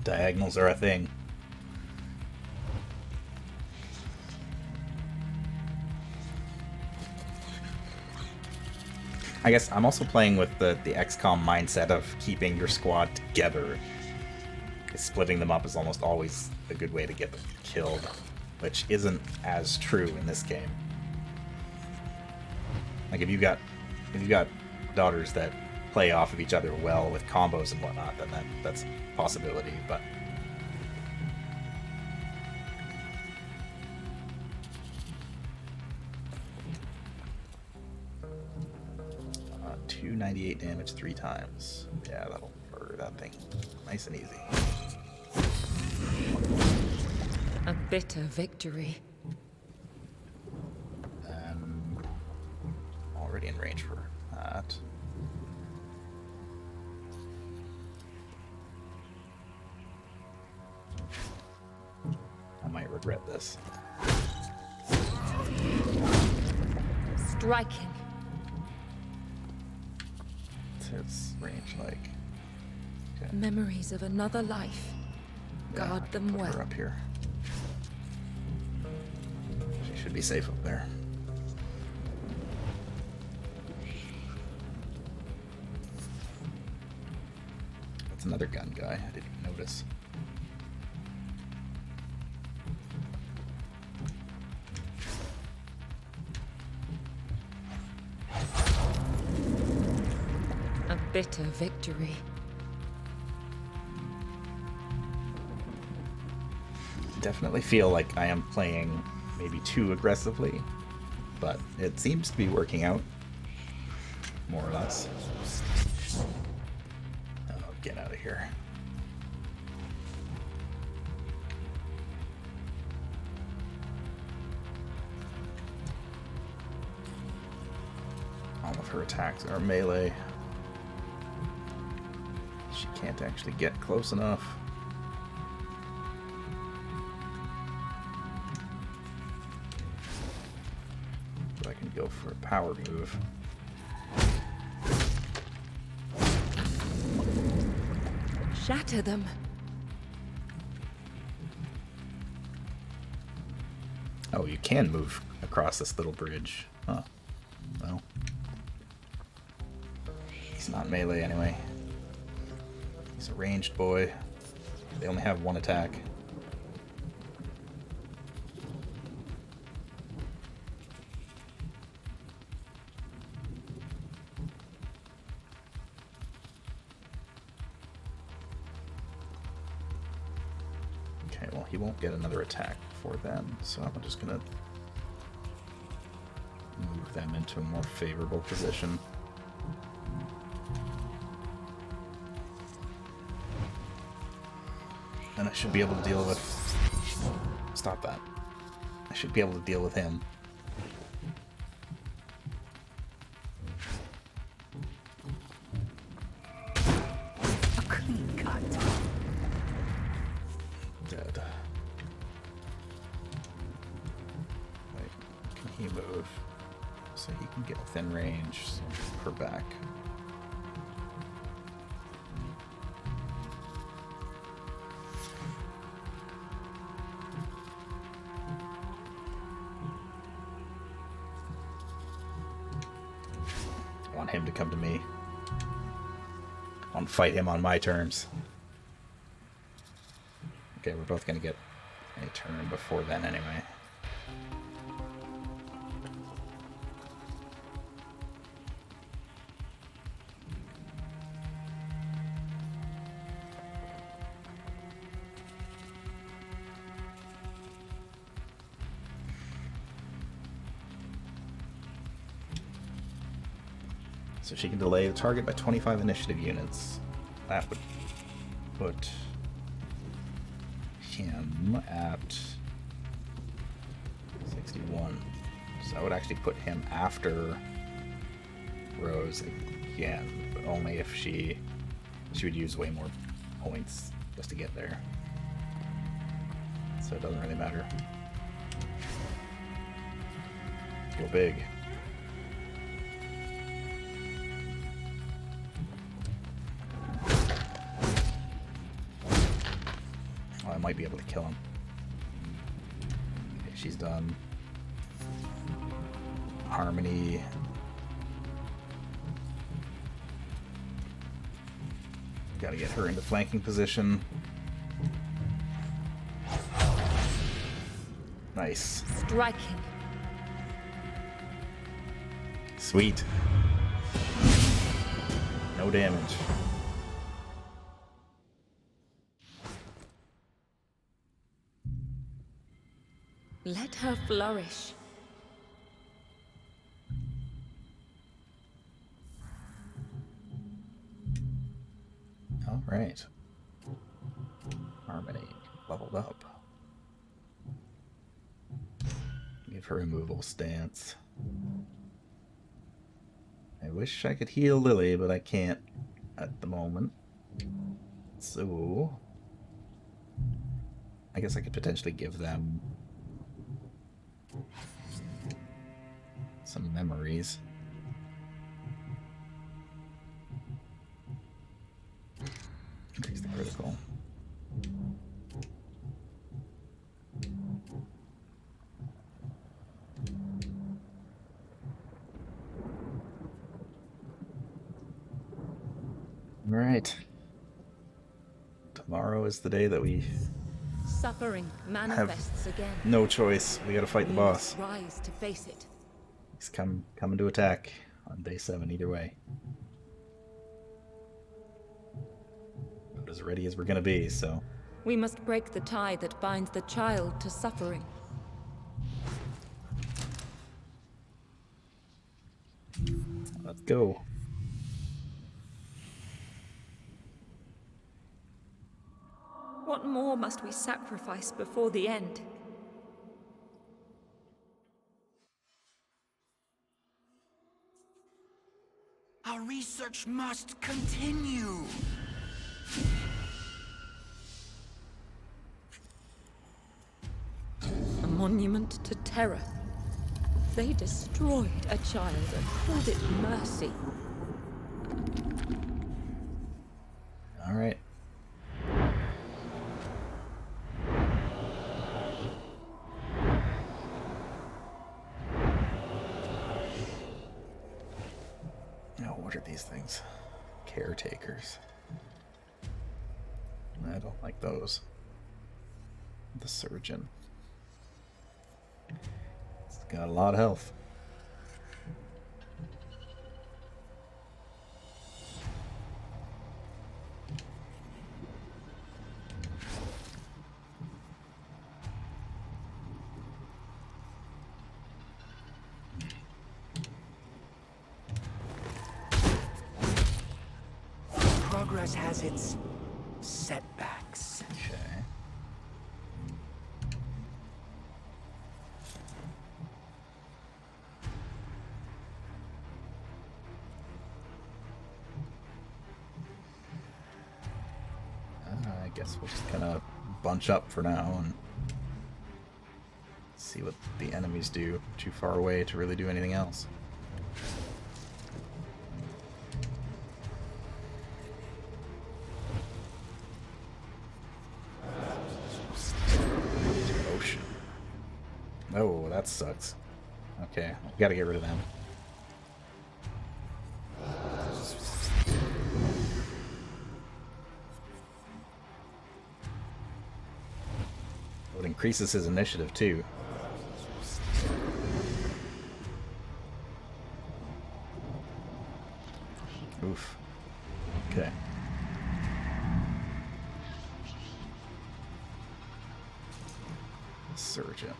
Diagonals are a thing. I guess I'm also playing with the XCOM mindset of keeping your squad together. Splitting them up is almost always a good way to get them killed, which isn't as true in this game. Like if you got daughters that play off of each other well with combos and whatnot, then that's a possibility, but 298 damage 3 times. Yeah, that'll murder that thing. Nice and easy. A bitter victory. Already in range for that. I might regret this. Striking. What's his range like? Okay. Memories of another life. Guard I them put well. her up here. She should be safe up there. That's another gun guy. I didn't even notice. A bitter victory. Definitely feel like I am playing maybe too aggressively, but it seems to be working out, more or less. Oh, get out of here. All of her attacks are melee. She can't actually get close enough. So I can go for a power move. Shatter them. Oh, you can move across this little bridge. Huh. Well. He's not melee anyway. He's a ranged boy. They only have one attack. Okay, well, he won't get another attack before then, so I'm just gonna move them into a more favorable position. And I should be able to deal with... Stop that. I should be able to deal with him. A clean cut. Dead. Wait, can he move? So he can get within range for back. I want him to come to me. I want to fight him on my terms. Okay, we're both going to get a turn before then anyway. So she can delay the target by 25 initiative units. That would put him at 61. So I would actually put him after Rose again, but only if she would use way more points just to get there. So it doesn't really matter. Go big. Oh, I might be able to kill him. Okay, she's done. Harmony. Gotta get her into flanking position. Nice. Striking. Sweet. No damage. Let her flourish. All right. Harmony leveled up. Give her a removal stance. I wish I could heal Lily, but I can't at the moment. So I guess I could potentially give them some memories. Increase the critical. All right. Tomorrow is the day that we Suffering manifests again. no choice. We gotta fight the We boss. must rise to face it. He's coming to attack on day 7 either way. But as ready as we're gonna be, so We must break the tie that binds the child to suffering. let's go. What more must we sacrifice before the end? Our research must continue. A monument to terror. They destroyed a child and called it mercy. All right. Now, what are these things? Caretakers. I don't like those. The surgeon. It's got a lot of health. Progress has its setbacks. Okay. I guess we'll just kind of bunch up for now and see what the enemies do. Too far away to really do anything else. Ocean. Oh, that sucks. Okay, we gotta get rid of them. It increases his initiative too. Oof. Okay. Surgeon.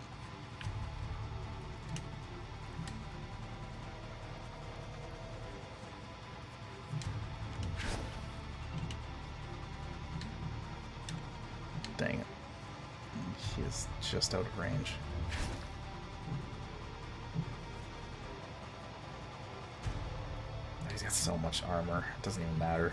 Dang it. He is just out of range. He's got so much armor, it doesn't even matter.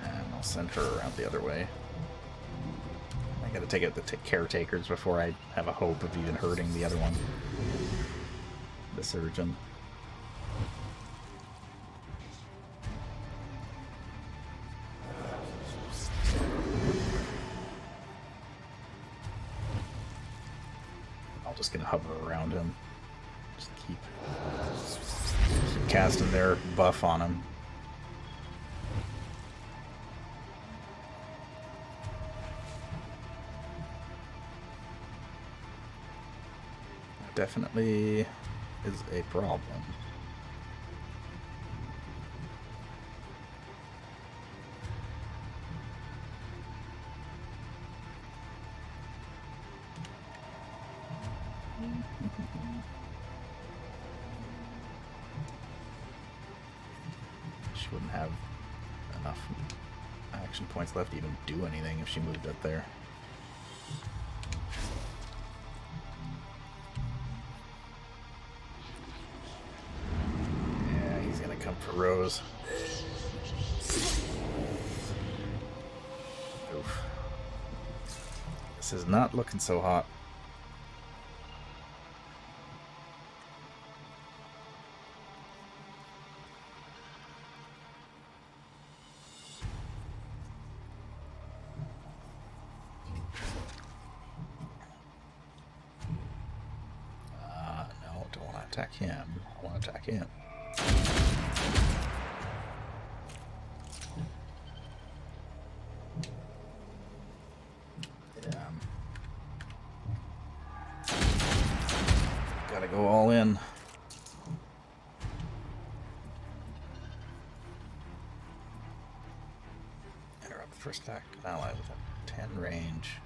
And I'll send her around the other way. I gotta take out the caretakers before I have a hope of even hurting the other one. The surgeon. I'm just gonna hover around him. Just keep casting their buff on him. Definitely is a problem. She wouldn't have enough action points left to even do anything if she moved up there. Come for Rose. Oof. This is not looking so hot. No, don't want to attack him. I want to attack him. Gotta go all in. Interrupt the first attack. Ally with a 10 range.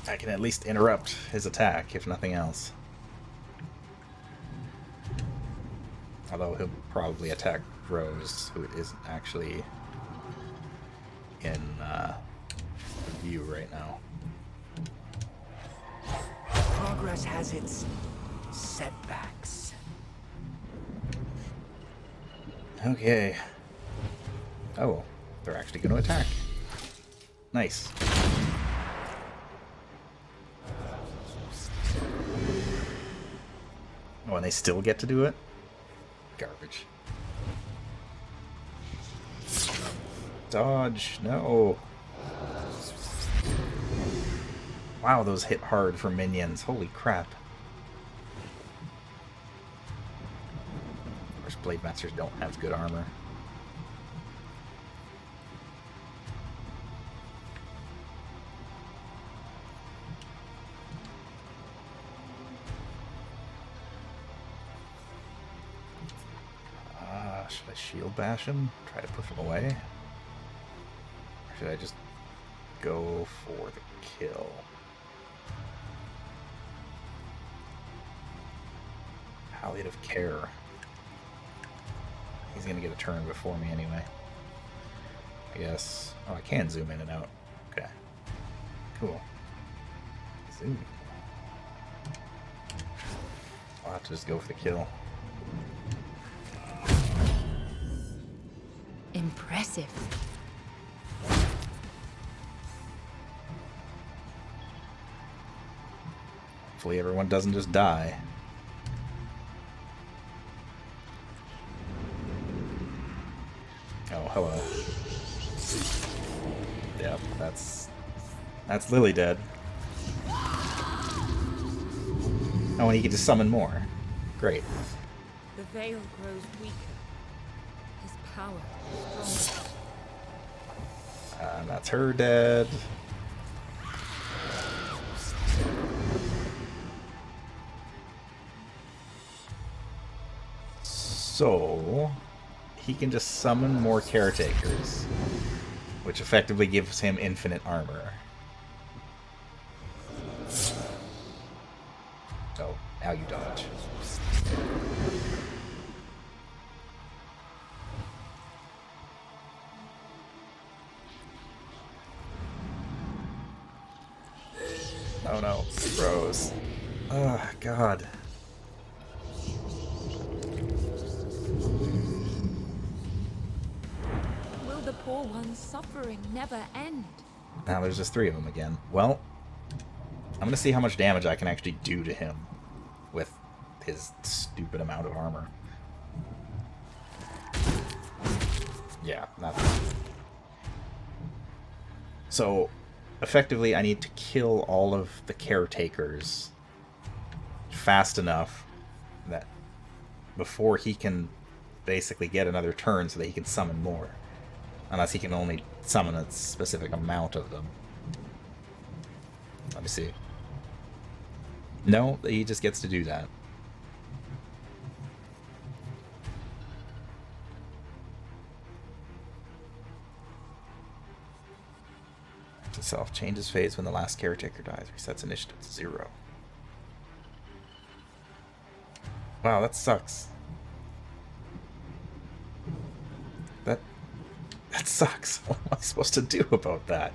I can at least interrupt his attack, if nothing else. Although he'll probably attack Rose, who isn't actually in view right now. Progress has its setbacks. Okay. Oh, they're actually going to attack. Nice. Oh, and they still get to do it? Garbage. Dodge, no. Wow, those hit hard for minions. Holy crap. Of course, Blade Masters don't have good armor. Should I shield bash him? Try to push him away? Or should I just go for the kill? Palliative care. He's gonna get a turn before me anyway. I guess. Oh, I can zoom in and out. Okay. Cool. Zoom. I'll have to just go for the kill. Impressive. Hopefully everyone doesn't just die. Oh, hello. Yep, that's Lily dead. Oh, and he can just summon more. Great. The veil grows weaker. His power stronger. That's her dead. So he can just summon more caretakers, which effectively gives him infinite armor. Oh, now you dodge. Oh no, bros. Oh, God. Will the poor one's suffering never end? Now there's just 3 of them again. Well, I'm gonna see how much damage I can actually do to him with his stupid amount of armor. Yeah, nothing. So, effectively, I need to kill all of the caretakers fast enough that before he can basically get another turn so that he can summon more. Unless he can only summon a specific amount of them. Let me see. No, he just gets to do that. Itself changes phase when the last caretaker dies. Resets initiative to 0. Wow, that sucks. That sucks. What am I supposed to do about that?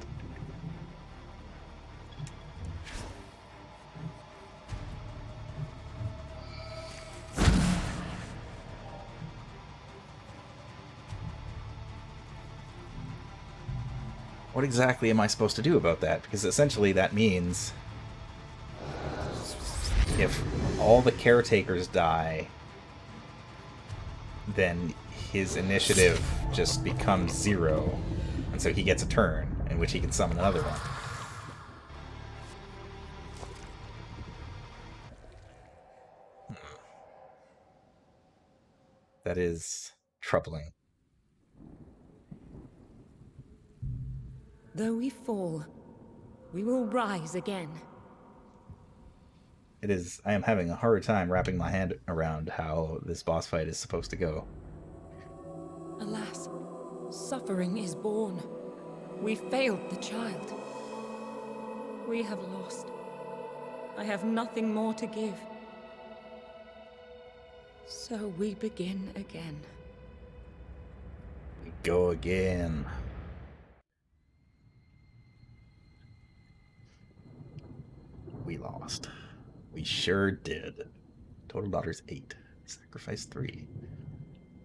What exactly am I supposed to do about that? Because essentially that means if all the caretakers die, then his initiative just becomes 0, and so he gets a turn in which he can summon another one. That is troubling. Though we fall, we will rise again. It is. I am having a hard time wrapping my hand around how this boss fight is supposed to go. Alas, suffering is born. We failed the child. We have lost. I have nothing more to give. So we begin again. We go again. We lost. We sure did. Total daughters 8. Sacrifice 3.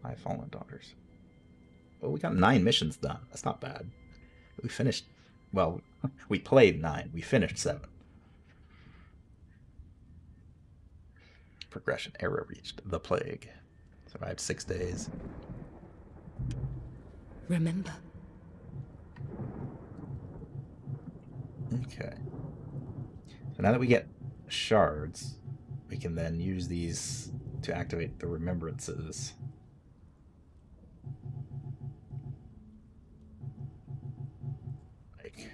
5 fallen daughters. Well, we got 9 missions done. That's not bad. We finished... Well, we played 9. We finished 7. Progression era reached. The plague. Survived 6 days. Remember. Okay. So now that we get shards, we can then use these to activate the remembrances. Like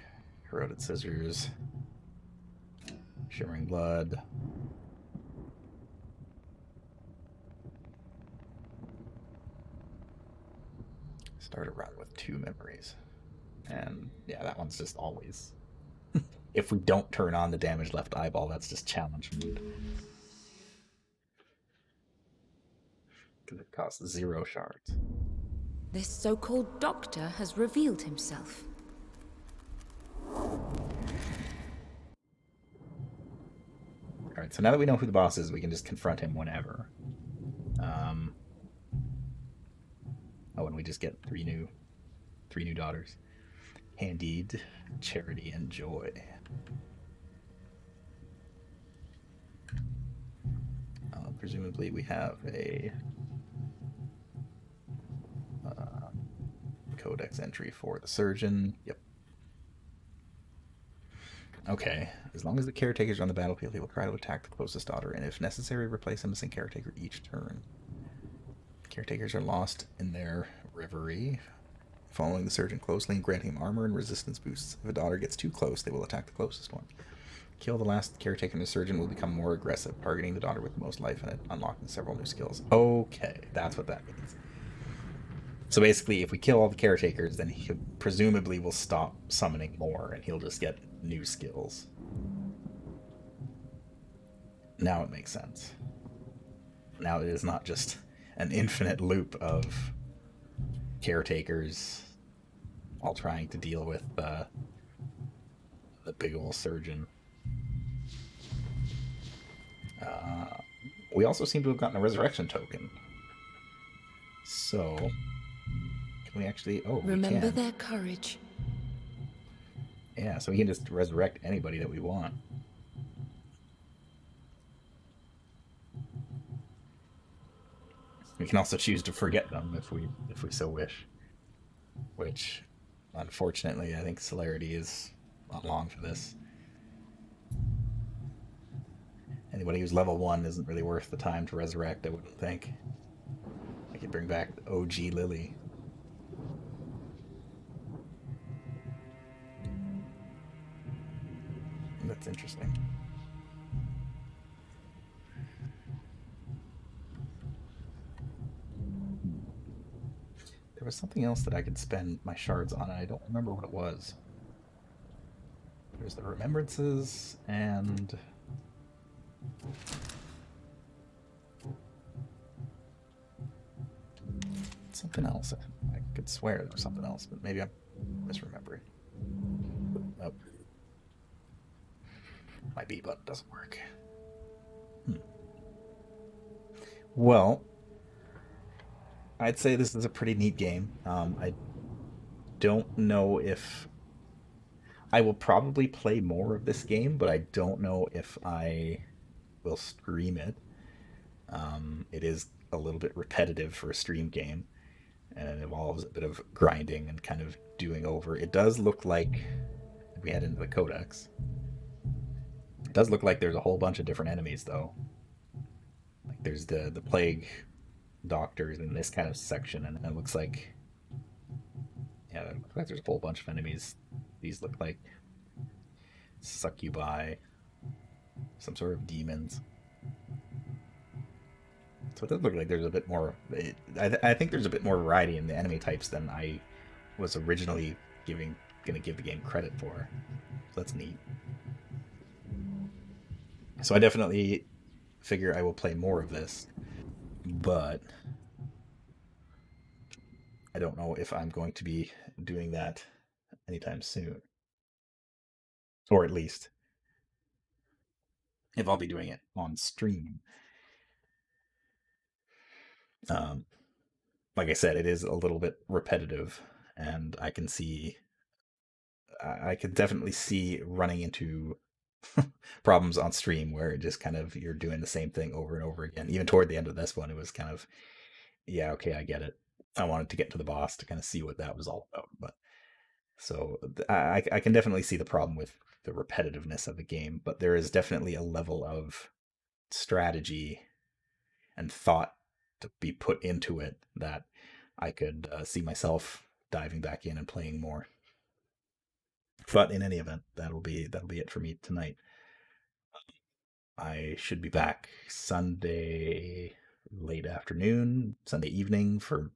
corroded scissors, shimmering blood. Start a run with 2 memories. And yeah, that one's just always... If we don't turn on the damage left eyeball, that's just challenge mood. Because it costs 0 shards. This so-called doctor has revealed himself. Alright, so now that we know who the boss is, we can just confront him whenever. Oh, and we just get 3 new daughters. Handed, Charity, and Joy. Presumably we have a codex entry for the surgeon. Yep. Okay. As long as the caretaker is on the battlefield, he will try to attack the closest daughter, and if necessary, replace a missing caretaker each turn. Caretakers are lost in their reverie, following the surgeon closely and granting him armor and resistance boosts. If a daughter gets too close, they will attack the closest one. Kill the last caretaker and the surgeon will become more aggressive, targeting the daughter with the most life and unlocking several new skills. Okay, that's what that means. So basically, if we kill all the caretakers, then he presumably will stop summoning more, and he'll just get new skills. Now it makes sense. Now it is not just an infinite loop of caretakers all trying to deal with the big old surgeon. We also seem to have gotten a resurrection token. So, can we actually... Oh, we Remember can. their courage. Yeah, so we can just resurrect anybody that we want. We can also choose to forget them if we so wish. Which, unfortunately, I think celerity is not long for this. Anybody who's level 1 isn't really worth the time to resurrect, I wouldn't think. I could bring back OG Lily. That's interesting. There was something else that I could spend my shards on, and I don't remember what it was. There's the remembrances and... something else. I could swear there was something else, but maybe I'm misremembering. Nope. My B button doesn't work. Well, I'd say this is a pretty neat game. I don't know if I will probably play more of this game, but I don't know if I will stream it. It is a little bit repetitive for a stream game, and it involves a bit of grinding and kind of doing over. It does look like, if we head into the codex, it does look like there's a whole bunch of different enemies, though. Like there's the plague doctors in this kind of section, and it looks like, yeah, it looks like there's a whole bunch of enemies. These look like succubi, some sort of demons. So it does look like there's a bit more. I think there's a bit more variety in the enemy types than I was originally going to give the game credit for. So that's neat. So I definitely figure I will play more of this, but I don't know if I'm going to be doing that anytime soon. Or at least if I'll be doing it on stream. Um, like I said, it is a little bit repetitive, and I could definitely see running into problems on stream where it just kind of, you're doing the same thing over and over again. Even toward the end of this one, it was kind of, yeah, okay, I get it. I wanted to get to the boss to kind of see what that was all about. But so I can definitely see the problem with the repetitiveness of the game, but there is definitely a level of strategy and thought to be put into it that I could see myself diving back in and playing more. But in any event, that'll be it for me tonight. I should be back Sunday late afternoon, Sunday evening for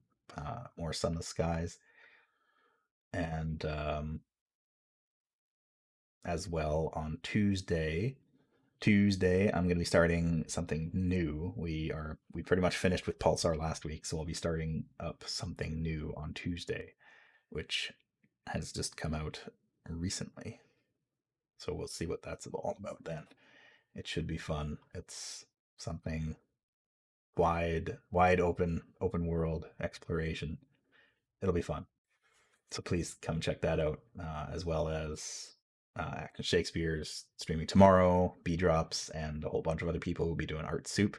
more sunless skies, and as well on Tuesday. I'm going to be starting something new. We pretty much finished with Pulsar last week, so we'll be starting up something new on Tuesday, which has just come out recently. So we'll see what that's all about then. It should be fun. It's something wide open world exploration. It'll be fun. So please come check that out, as well as Action Shakespeare's streaming tomorrow, B Drops, and a whole bunch of other people will be doing Art Soup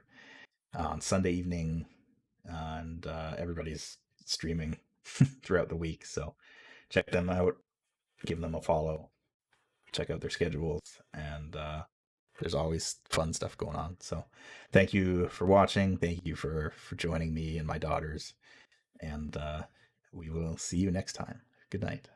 on Sunday evening, and everybody's streaming throughout the week. So check them out, give them a follow, check out their schedules, and there's always fun stuff going on. So thank you for watching. Thank you for joining me and my daughters. And we will see you next time. Good night.